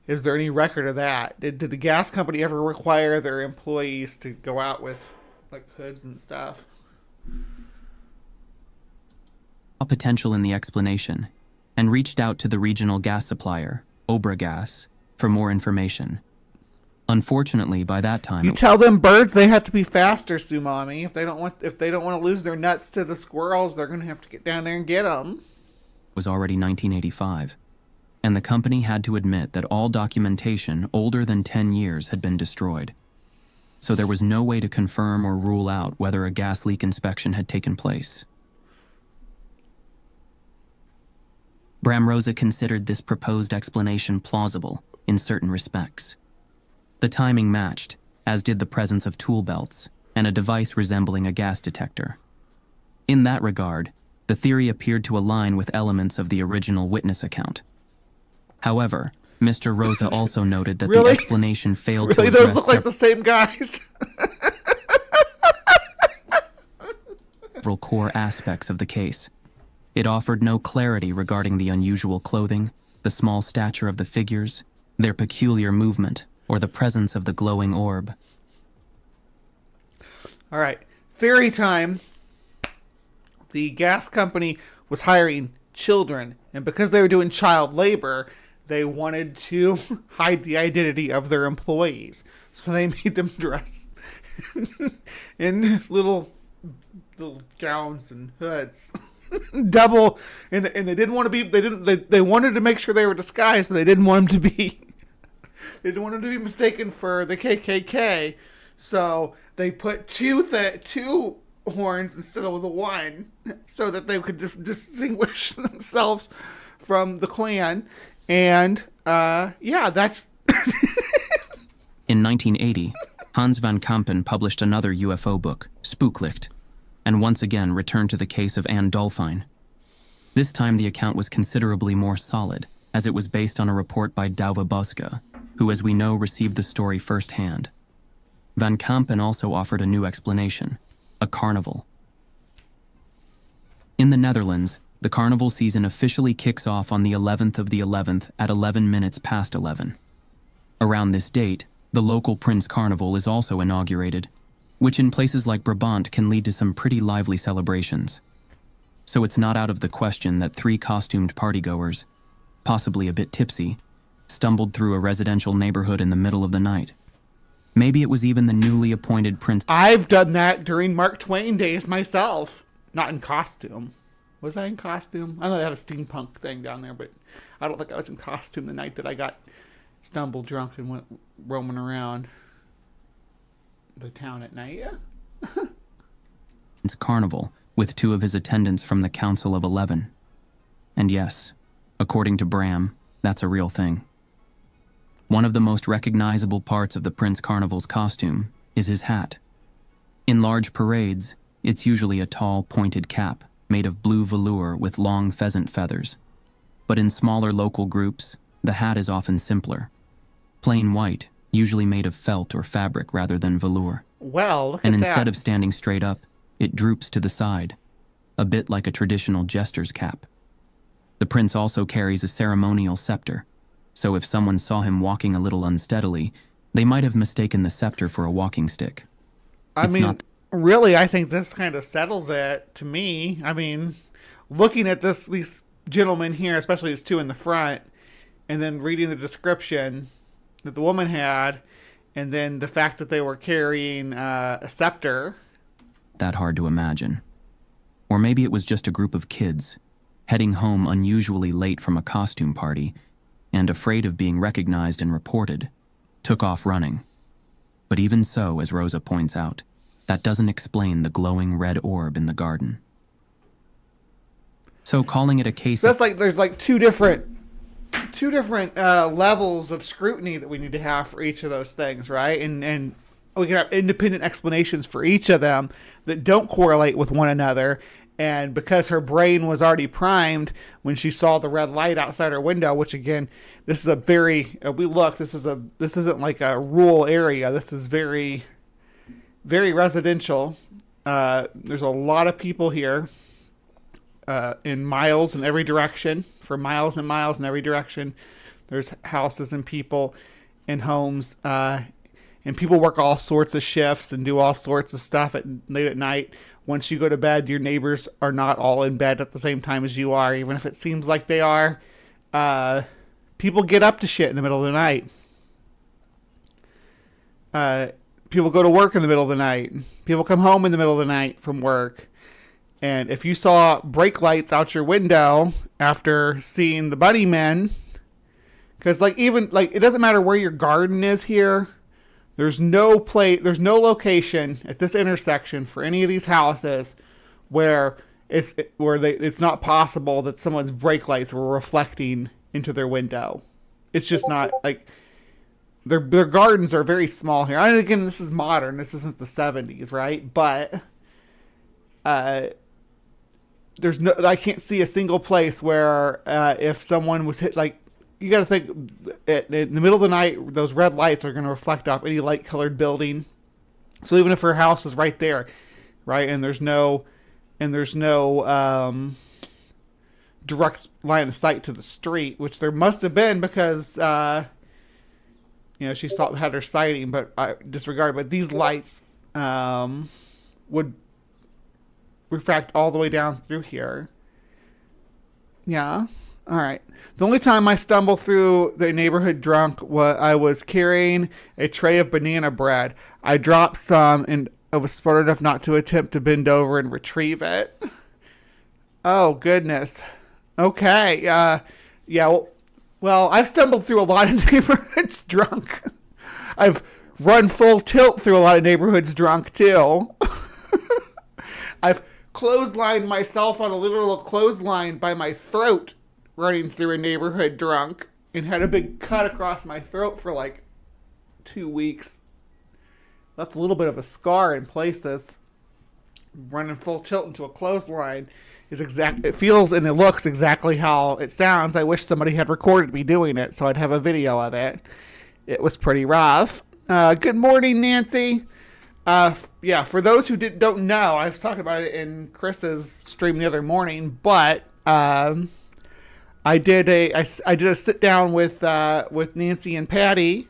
Is there any record of that? Did the gas company ever require their employees to go out with like hoods and stuff? Potential in the explanation, and reached out to the regional gas supplier, Obragas, for more information. Unfortunately, by that time, you tell them birds they have to be faster, Sumami. If they don't want to lose their nuts to the squirrels, they're going to have to get down there and get them. It was already 1985, and the company had to admit that all documentation older than 10 years had been destroyed. So there was no way to confirm or rule out whether a gas leak inspection had taken place. Bram-Rosa considered this proposed explanation plausible in certain respects. The timing matched, as did the presence of tool belts and a device resembling a gas detector. In that regard, the theory appeared to align with elements of the original witness account. Several Mr. Rosa also noted that the explanation failed to address those look like the same guys. Several core aspects of the case. It offered no clarity regarding the unusual clothing, the small stature of the figures, their peculiar movement, or the presence of the glowing orb. All right, theory time. The gas company was hiring children, and because they were doing child labor, they wanted to hide the identity of their employees. So they made them dress in little gowns and hoods. Double, and they didn't want to be. They wanted to make sure they were disguised, but they didn't want them to be. They didn't want them to be mistaken for the KKK. So they put two horns instead of the one, so that they could distinguish themselves from the Klan. And that's. In 1980, Hans van Kampen published another UFO book, Spooklicht, and once again returned to the case of Anne Dolfijn. This time the account was considerably more solid, as it was based on a report by Douwe Boske, who, as we know, received the story firsthand. Van Kampen also offered a new explanation, a carnival. In the Netherlands, the carnival season officially kicks off on the 11th of the 11th at 11 minutes past 11. Around this date, the local Prince Carnival is also inaugurated, which in places like Brabant can lead to some pretty lively celebrations. So it's not out of the question that 3 costumed partygoers, possibly a bit tipsy, stumbled through a residential neighborhood in the middle of the night. Maybe it was even the newly appointed Prince. I've done that during Mark Twain days myself. Not in costume. Was I in costume? I know they had a steampunk thing down there, but I don't think I was in costume the night that I got stumbled drunk and went roaming around the town at night. Yeah. Carnival with 2 of his attendants from the Council of 11. And yes, according to Bram, that's a real thing. One of the most recognizable parts of the Prince Carnival's costume is his hat. In large parades, it's usually a tall, pointed cap made of blue velour with long pheasant feathers. But in smaller local groups, the hat is often simpler. Plain white, usually made of felt or fabric rather than velour. Well, look and at that. Instead of standing straight up, it droops to the side, a bit like a traditional jester's cap. The prince also carries a ceremonial scepter, so if someone saw him walking a little unsteadily, they might have mistaken the scepter for a walking stick. Really, I think this kind of settles it to me. I mean, looking at these gentlemen here, especially these two in the front, and then reading the description that the woman had, and then the fact that they were carrying a scepter. That hard to imagine. Or maybe it was just a group of kids, heading home unusually late from a costume party, and afraid of being recognized and reported, took off running. But even so, as Rosa points out, that doesn't explain the glowing red orb in the garden. So calling it a case So that's like there's like two different levels of scrutiny that we need to have for each of those things, right? And we can have independent explanations for each of them that don't correlate with one another. And because her brain was already primed when she saw the red light outside her window, which again, this is a very this isn't like a rural area. This is very, very residential. There's a lot of people here. In miles in every direction, for miles and miles in every direction. There's houses and people and homes, and people work all sorts of shifts and do all sorts of stuff late at night. Once you go to bed, your neighbors are not all in bed at the same time as you are, even if it seems like they are. People get up to shit in the middle of the night. People go to work in the middle of the night. People come home in the middle of the night from work. And if you saw brake lights out your window after seeing the bunny men, because it doesn't matter where your garden is here, there's no location at this intersection for any of these houses where it's not possible that someone's brake lights were reflecting into their window. It's just not like their gardens are very small here. And again, this is modern. This isn't the 70s, right? But I can't see a single place where if someone was hit, like, you got to think in the middle of the night, those red lights are going to reflect off any light colored building. So even if her house is right there, right, and there's no direct line of sight to the street, which there must have been because she had her sighting, but I disregarded. But these lights would refract all the way down through here. Yeah. All right. The only time I stumbled through the neighborhood drunk I was carrying a tray of banana bread. I dropped some and I was smart enough not to attempt to bend over and retrieve it. Oh, goodness. Okay. Yeah. Well, I've stumbled through a lot of neighborhoods drunk. I've run full tilt through a lot of neighborhoods drunk, too. I've clotheslined myself on a literal clothesline by my throat running through a neighborhood drunk and had a big cut across my throat for like 2 weeks. Left a little bit of a scar in places. Running full tilt into a clothesline it feels and it looks exactly how it sounds. I wish somebody had recorded me doing it so I'd have a video of it. It was pretty rough. Good morning, Nancy. For those who don't know, I was talking about it in Chris's stream the other morning, but I did a sit down with Nancy and Patty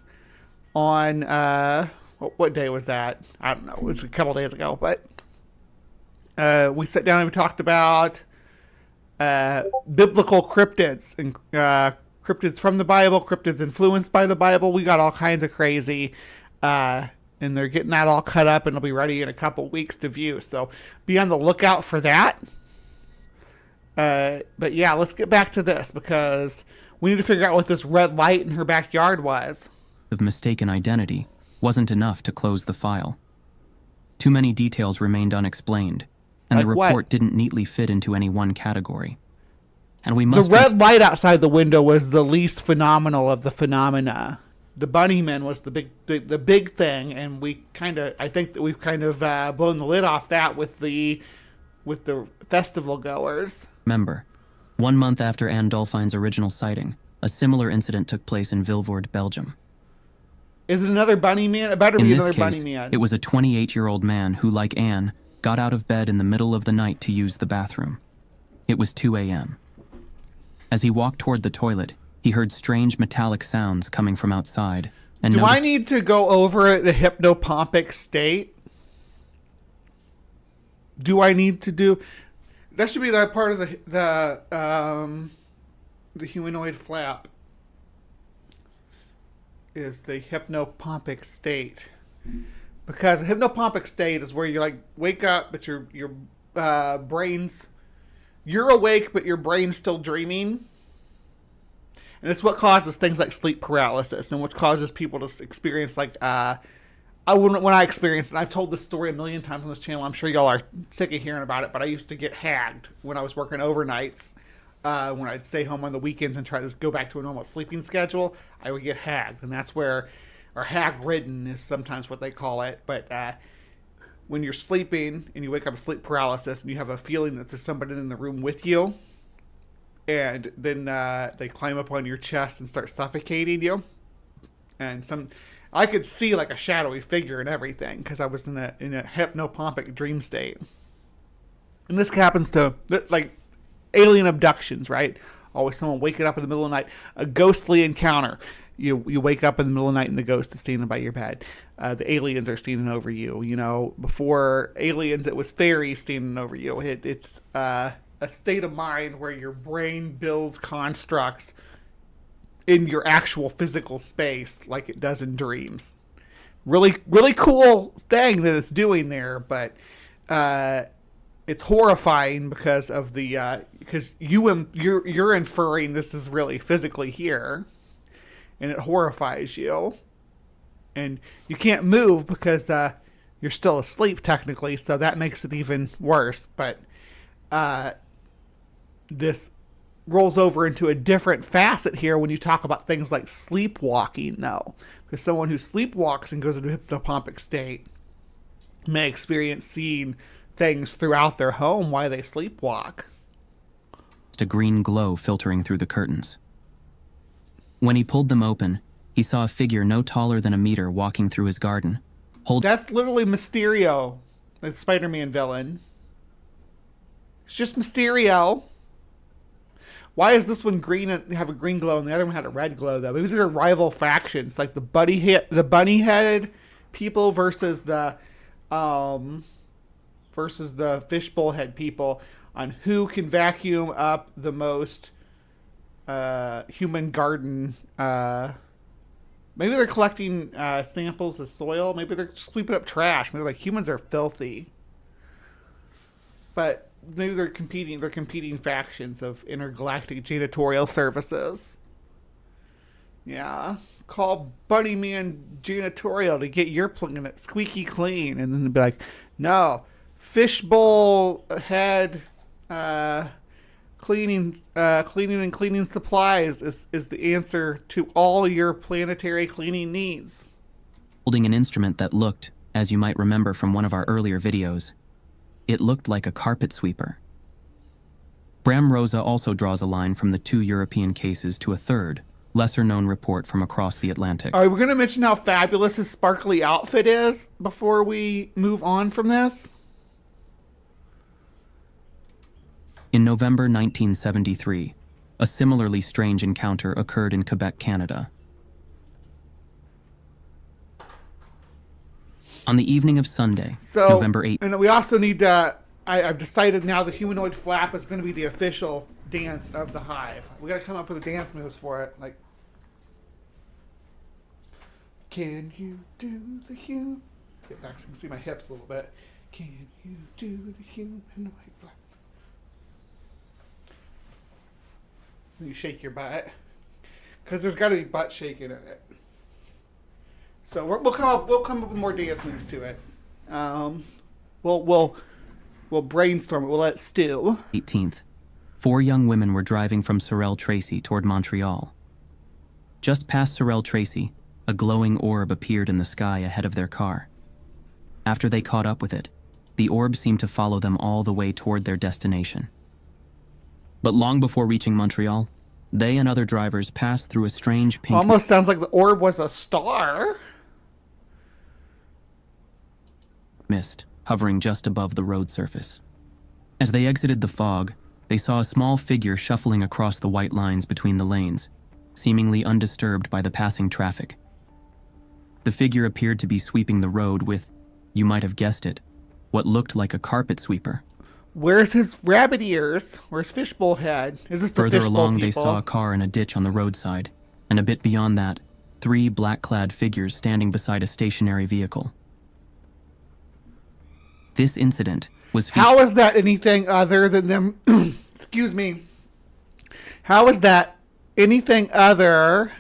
on what day was that? I don't know. It was a couple days ago, but we sat down and we talked about biblical cryptids and cryptids from the Bible, cryptids influenced by the Bible. We got all kinds of crazy. And they're getting that all cut up and it'll be ready in a couple weeks to view. So be on the lookout for that. But yeah, let's get back to this because we need to figure out what this red light in her backyard was. Of mistaken identity wasn't enough to close the file. Too many details remained unexplained, and like the report what? Didn't neatly fit into any one category. And we must... The red light outside the window was the least phenomenal of the phenomena. The bunnyman was the big thing, and I think that we've kind of blown the lid off that with the festival goers. Remember, 1 month after Anne Dolphine's original sighting, a similar incident took place in Vilvoorde, Belgium. Is it another bunnyman? It better be another bunnyman. In this case, it was a 28-year-old man who, like Anne, got out of bed in the middle of the night to use the bathroom. It was 2 a.m. As he walked toward the toilet, he heard strange metallic sounds coming from outside. And I need to go over the hypnopompic state? Do I need to do... That should be that part of the humanoid flap is the hypnopompic state. Because a hypnopompic state is where you like wake up, but your brain's you're awake, but your brain's still dreaming, and it's what causes things like sleep paralysis, and what causes people to experience like when I experienced it. I've told this story a million times on this channel. I'm sure y'all are sick of hearing about it, but I used to get hagged when I was working overnights. When I'd stay home on the weekends and try to go back to a normal sleeping schedule, I would get hagged, and that's where, or hag-ridden is sometimes what they call it. But when you're sleeping and you wake up with sleep paralysis and you have a feeling that there's somebody in the room with you, and then they climb up on your chest and start suffocating you, and I could see like a shadowy figure and everything because I was in a hypnopompic dream state. And this happens to like alien abductions, right? Always someone waking up in the middle of the night, a ghostly encounter. You wake up in the middle of the night and the ghost is standing by your bed. The aliens are standing over you. You know, before aliens, it was fairies standing over you. It's a state of mind where your brain builds constructs in your actual physical space like it does in dreams. Really, really cool thing that it's doing there, but it's horrifying because of the because you're inferring this is really physically here, and it horrifies you, and you can't move because you're still asleep technically, so that makes it even worse. But this rolls over into a different facet here when you talk about things like sleepwalking, though, because someone who sleepwalks and goes into a hypnopompic state may experience seeing things throughout their home while they sleepwalk. A green glow filtering through the curtains. When he pulled them open, he saw a figure no taller than a meter walking through his garden. That's literally Mysterio, the Spider-Man villain. It's just Mysterio. Why is this one green and have a green glow and the other one had a red glow, though? Maybe these are rival factions, like the bunny-headed people versus the fishbowl head people, on who can vacuum up the most human garden. Maybe they're collecting samples of soil. Maybe they're sweeping up trash. Maybe like humans are filthy. But maybe they're competing factions of intergalactic janitorial services. Yeah. Call Bunny Man Janitorial to get your planet squeaky clean. And then they'd be like, no, fishbowl head cleaning and cleaning supplies is the answer to all your planetary cleaning needs. Holding an instrument that looked, as you might remember from one of our earlier videos, it looked like a carpet sweeper. Bram Rosa also draws a line from the 2 European cases to a third, lesser-known report from across the Atlantic. All right, we're going to mention how fabulous his sparkly outfit is before we move on from this. In November 1973, a similarly strange encounter occurred in Quebec, Canada. On the evening of Sunday, November 8th. And we also need to, I've decided now the humanoid flap is going to be the official dance of the Hive. We got to come up with the dance moves for it. Like, can you do the human? Get back so you can see my hips a little bit. Can you do the humanoid flap? You shake your butt, because there's got to be butt shaking in it. So we'll come up with more dance moves to it. We'll brainstorm it. We'll let it stew. 18th, 4 young women were driving from Sorel-Tracy toward Montreal. Just past Sorel-Tracy, a glowing orb appeared in the sky ahead of their car. After they caught up with it, the orb seemed to follow them all the way toward their destination. But long before reaching Montreal, they and other drivers passed through a strange pink... Almost sounds like the orb was a star. ...mist, hovering just above the road surface. As they exited the fog, they saw a small figure shuffling across the white lines between the lanes, seemingly undisturbed by the passing traffic. The figure appeared to be sweeping the road with, you might have guessed it, what looked like a carpet sweeper. Where's his rabbit ears? Where's Fishbowl head? Is this the Further Fishbowl along, people? they saw a car in a ditch on the roadside, and a bit beyond that, 3 black-clad figures standing beside a stationary vehicle. This incident was featured. How is that anything other than them? Excuse me. How is that anything other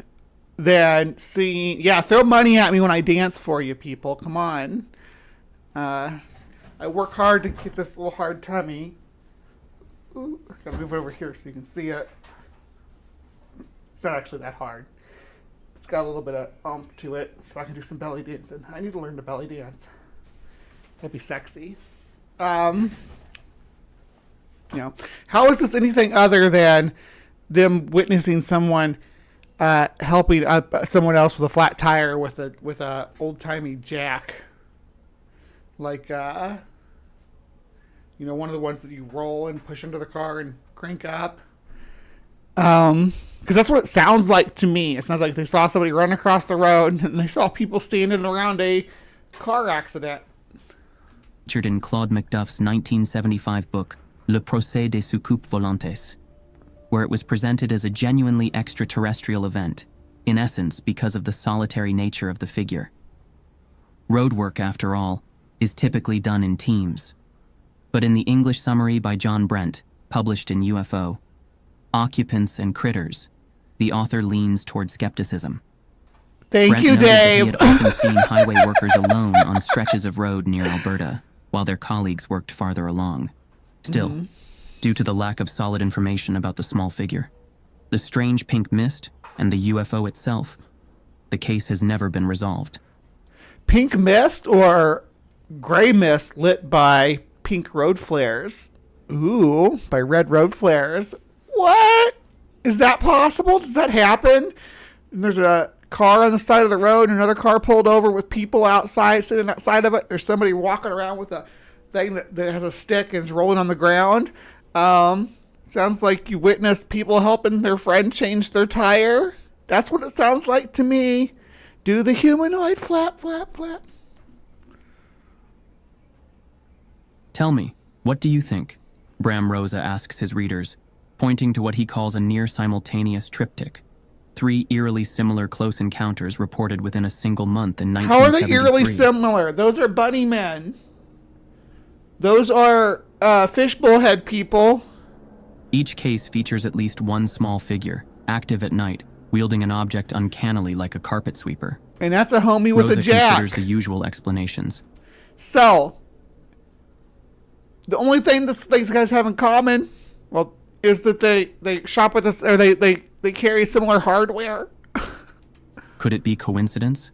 than seeing? Yeah, throw money at me when I dance for you, people. Come on. I work hard to get this little hard tummy. Ooh, I gotta move over here so you can see it. It's not actually that hard. It's got a little bit of oomph to it, so I can do some belly dancing. I need to learn to belly dance. That'd be sexy. You know, how is this anything other than them witnessing someone helping someone else with a flat tire with a old timey jack, like you know, one of the ones that you roll and push into the car and crank up. Because that's what it sounds like to me. It sounds like they saw somebody run across the road and they saw people standing around a car accident. Featured in Claude McDuff's 1975 book, Le Procès des Soucoupes Volantes, where it was presented as a genuinely extraterrestrial event, in essence because of the solitary nature of the figure. Roadwork, after all, is typically done in teams. But in the English summary by John Brent, published in UFO, Occupants and Critters, the author leans toward skepticism. Thank Brent you, noted that he Dave. had often seen highway workers alone on stretches of road near Alberta, while their colleagues worked farther along. Still, due to the lack of solid information about the small figure, the strange pink mist, and the UFO itself, the case has never been resolved. Pink mist or gray mist lit by pink road flares? Ooh, by red road flares. What? Is that possible? Does that happen? And there's a car on the side of the road and another car pulled over with people outside sitting outside of it. There's somebody walking around with a thing that has a stick and is rolling on the ground. Sounds like you witnessed people helping their friend change their tire. That's what it sounds like to me. Do the humanoid flap, flap, flap. Tell me, what do you think? Bram Rosa asks his readers, pointing to what he calls a near-simultaneous triptych. 3 eerily similar close encounters reported within a single month in 1973. How are they eerily similar? Those are bunny men. Those are fishbowl head people. Each case features at least one small figure, active at night, wielding an object uncannily like a carpet sweeper. And that's a homie with Rosa a jack. considers the usual explanations. So, the only thing that these guys have in common, well, is that they shop with us, or they carry similar hardware. Could it be coincidence?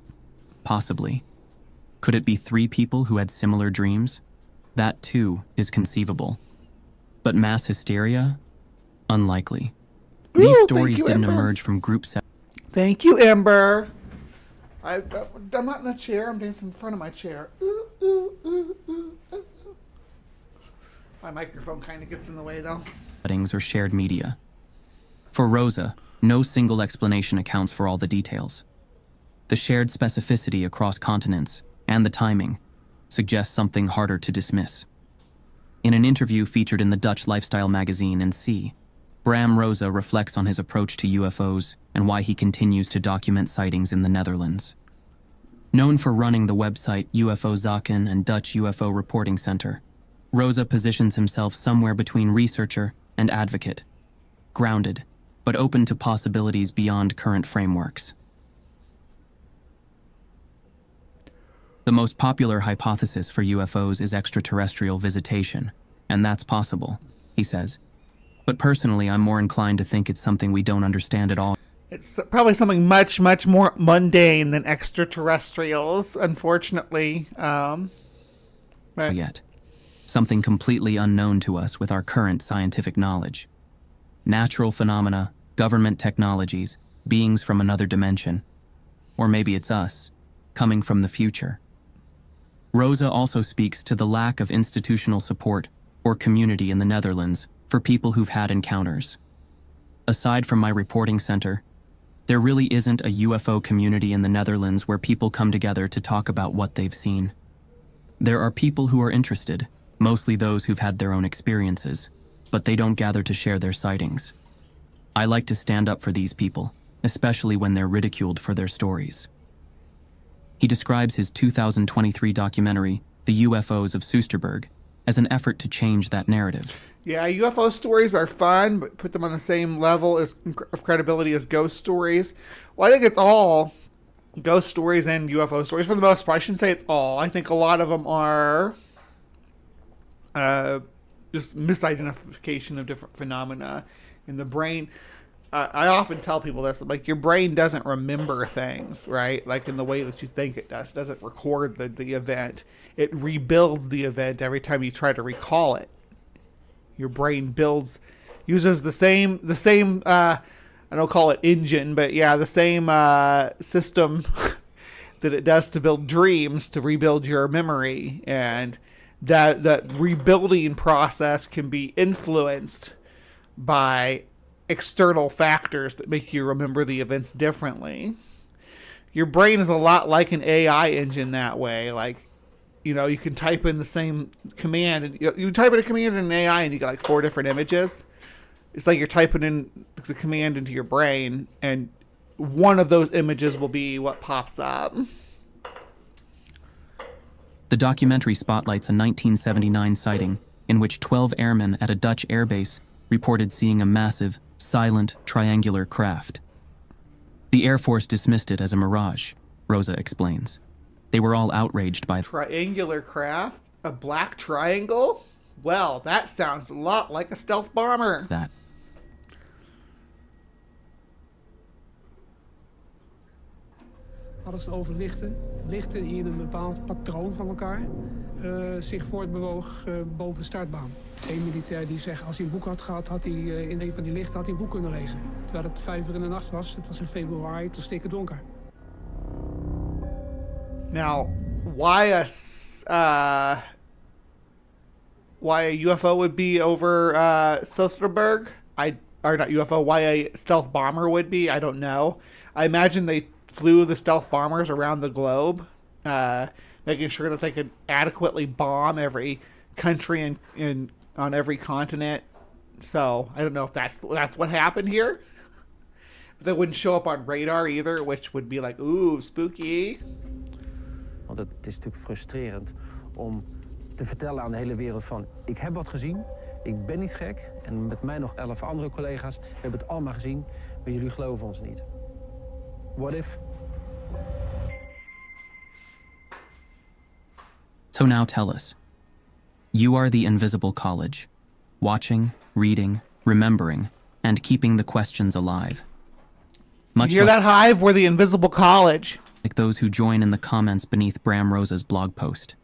Possibly. Could it be 3 people who had similar dreams? That, too, is conceivable. But mass hysteria? Unlikely. These stories didn't emerge from group sex. Thank you, Ember. I'm not in a chair. I'm dancing in front of my chair. Ooh, ooh, ooh, ooh, ooh. My microphone kind of gets in the way, though. Settings or shared media. For Rosa, no single explanation accounts for all the details. The shared specificity across continents and the timing suggests something harder to dismiss. In an interview featured in the Dutch lifestyle magazine &C, Bram Rosa reflects on his approach to UFOs and why he continues to document sightings in the Netherlands. Known for running the website UFO Zaken and Dutch UFO Reporting Center, Rosa positions himself somewhere between researcher and advocate, grounded, but open to possibilities beyond current frameworks. The most popular hypothesis for UFOs is extraterrestrial visitation, and that's possible, he says. But personally, I'm more inclined to think it's something we don't understand at all. It's probably something much, much more mundane than extraterrestrials, unfortunately. Yet. Something completely unknown to us with our current scientific knowledge. Natural phenomena, government technologies, beings from another dimension. Or maybe it's us, coming from the future. Rosa also speaks to the lack of institutional support or community in the Netherlands for people who've had encounters. Aside from my reporting center, there really isn't a UFO community in the Netherlands where people come together to talk about what they've seen. There are people who are interested, mostly those who've had their own experiences, but they don't gather to share their sightings. I like to stand up for these people, especially when they're ridiculed for their stories. He describes his 2023 documentary, The UFOs of Soesterberg, as an effort to change that narrative. Yeah, UFO stories are fun, but put them on the same level of credibility as ghost stories. Well, I think it's all ghost stories and UFO stories for the most part. I shouldn't say it's all. I think a lot of them are just misidentification of different phenomena in the brain. I often tell people this, like, your brain doesn't remember things, right? Like in the way that you think it does. It doesn't record the event. It rebuilds the event every time you try to recall it. Your brain uses the same I don't call it engine, but yeah, the same system that it does to build dreams to rebuild your memory. And that rebuilding process can be influenced by external factors that make you remember the events differently. Your brain is a lot like an AI engine that way. Like, you can type in the same command, and you type in a command in an AI and you get like 4 different images. It's like you're typing in the command into your brain, and one of those images will be what pops up. The documentary spotlights a 1979 sighting in which 12 airmen at a Dutch airbase reported seeing a massive, silent, triangular craft. The Air Force dismissed it as a mirage, Rosa explains. They were all outraged by triangular craft? A black triangle? Well, that sounds a lot like a stealth bomber. that. Hadden ze over lichten die in een bepaald patroon van elkaar zich voortbewoog boven de startbaan. Eén militair die zegt, als hij een boek had gehad, had hij in een van die lichten een boek kunnen lezen. Terwijl het 5 uur in de nacht was, het was in februari, het was stikken donker. Now, why a UFO would be over Soesterberg? Or not UFO, why a stealth bomber would be, I don't know. I imagine they flew the stealth bombers around the globe, making sure that they could adequately bomb every country on every continent. So I don't know if that's what happened here. But they wouldn't show up on radar either, which would be like, ooh, spooky. Want het is natuurlijk frustrerend om te vertellen aan de hele wereld van, ik heb wat gezien, ik ben niet gek, en met mij nog 11 andere collega's, we hebben het allemaal gezien, maar jullie geloven ons niet. What if? So now tell us. You are the invisible college, watching, reading, remembering, and keeping the questions alive. Much You hear that, Hive? We're the invisible college. like those who join in the comments beneath Bram Rosa's blog post.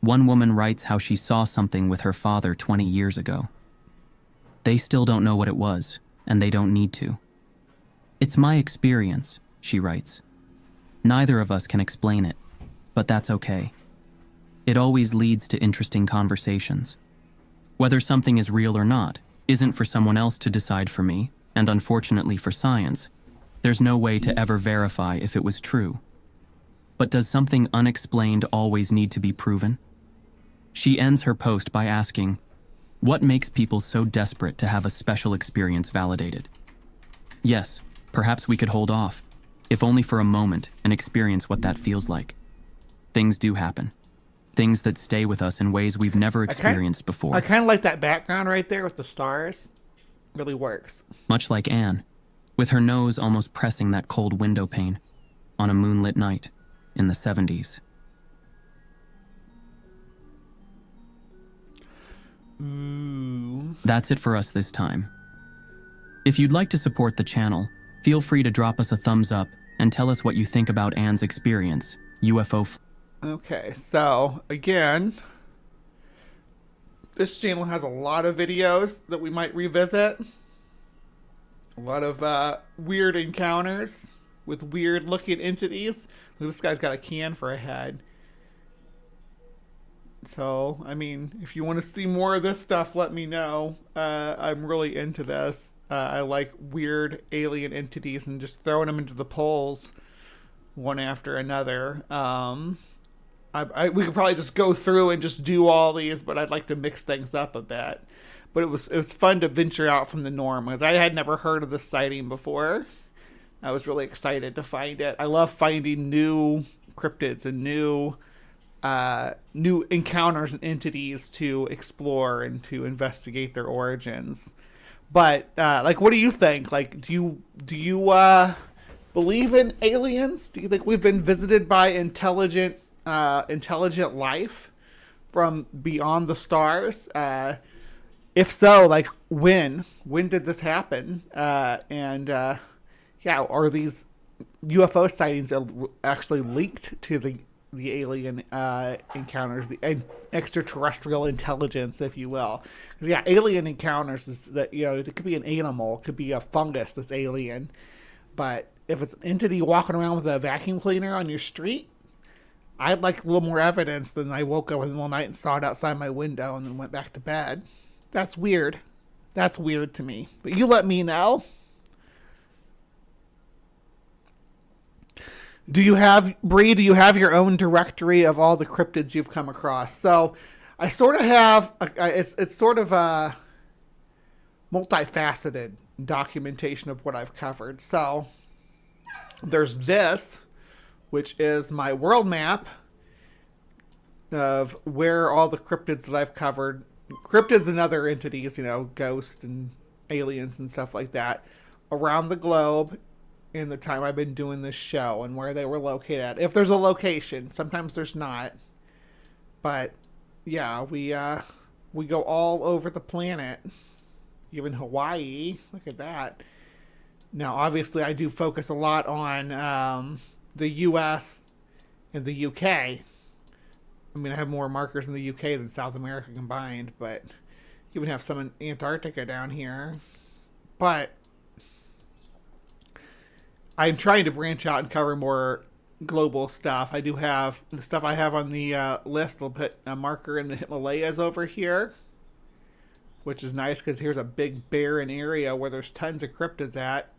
One woman writes how she saw something with her father 20 years ago. They still don't know what it was, and they don't need to. It's my experience, she writes. Neither of us can explain it, but that's okay. It always leads to interesting conversations. Whether something is real or not isn't for someone else to decide for me, and unfortunately for science, there's no way to ever verify if it was true. But does something unexplained always need to be proven? She ends her post by asking, what makes people so desperate to have a special experience validated? Yes, perhaps we could hold off, if only for a moment, and experience what that feels like. Things do happen. Things that stay with us in ways we've never experienced before. I kind of like that background right there with the stars. Really works. Much like Anne, with her nose almost pressing that cold window pane on a moonlit night in the 70s. Ooh. That's it for us this time. If you'd like to support the channel, feel free to drop us a thumbs up and tell us what you think about Anne's experience, UFO. Okay, so again, this channel has a lot of videos that we might revisit. A lot of weird encounters with weird looking entities. Look, this guy's got a can for a head. So, I mean, if you want to see more of this stuff, let me know. I'm really into this. I like weird alien entities and just throwing them into the polls one after another. we could probably just go through and just do all these, but I'd like to mix things up a bit. But it was fun to venture out from the norm, because I had never heard of this sighting before. I was really excited to find it. I love finding new cryptids and new encounters and entities to explore and to investigate their origins. But like, what do you think? Like, do you believe in aliens? Do you think we've been visited by intelligent life from beyond the stars? If so, like, when did this happen? Yeah, are these UFO sightings actually linked to the alien encounters, the extraterrestrial intelligence, if you will? Because yeah, alien encounters is that, you know, it could be an animal, it could be a fungus that's alien, but if it's an entity walking around with a vacuum cleaner on your street, I'd like a little more evidence than I woke up in the middle of the night and saw it outside my window and then went back to bed. That's weird. That's weird to me. But you let me know. Do you have your own directory of all the cryptids you've come across? So I sort of have, it's sort of a multifaceted documentation of what I've covered. So there's this, which is my world map of where all the cryptids that I've covered, cryptids and other entities, you know, ghosts and aliens and stuff like that, around the globe in the time I've been doing this show, and where they were located at. If there's a location, sometimes there's not. But yeah, we go all over the planet, even Hawaii. Look at that. Now, obviously, I do focus a lot on the U.S. and the U.K. I mean, I have more markers in the UK than South America combined, but you even have some in Antarctica down here. But I'm trying to branch out and cover more global stuff. I do have the stuff I have on the list. I'll put a marker in the Himalayas over here, which is nice because here's a big barren area where there's tons of cryptids at.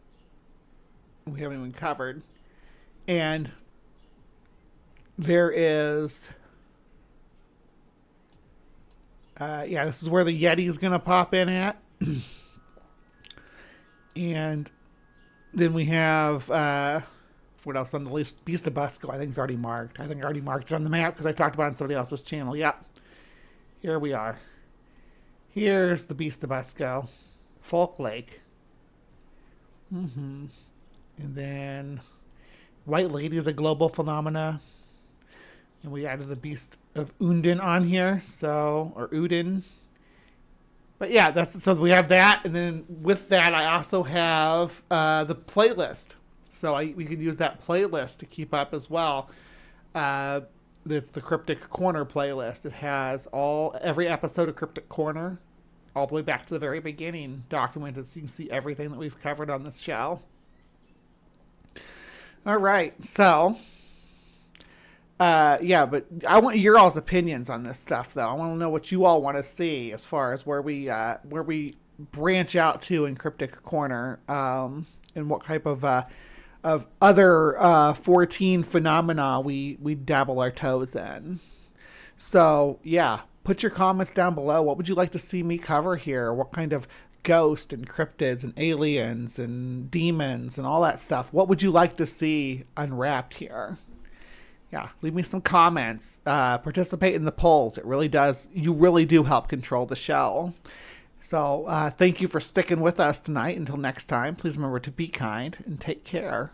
We haven't even covered. And there is... yeah, this is where the Yeti is going to pop in at. And then we have, what else on the list? Beast of Busco, I think is already marked. I think I already marked it on the map because I talked about it on somebody else's channel. Yep. Here we are. Here's the Beast of Busco. Folk Lake. And then White Lady is a global phenomena. And we added the Beast of Uden on here, or Uden. But yeah, so we have that, and then with that, I also have the playlist. So we can use that playlist to keep up as well. It's the Cryptic Corner playlist. It has every episode of Cryptic Corner, all the way back to the very beginning, documented, so you can see everything that we've covered on this show. All right, so... yeah, but I want your all's opinions on this stuff, though. I want to know what you all want to see as far as where we branch out to in Cryptic Corner, and what type of other 14 phenomena we dabble our toes in. So yeah, put your comments down below. What would you like to see me cover here? What kind of ghosts and cryptids and aliens and demons and all that stuff? What would you like to see unwrapped here? Yeah, leave me some comments. Participate in the polls. It really does. You really do help control the show. So thank you for sticking with us tonight. Until next time, please remember to be kind and take care.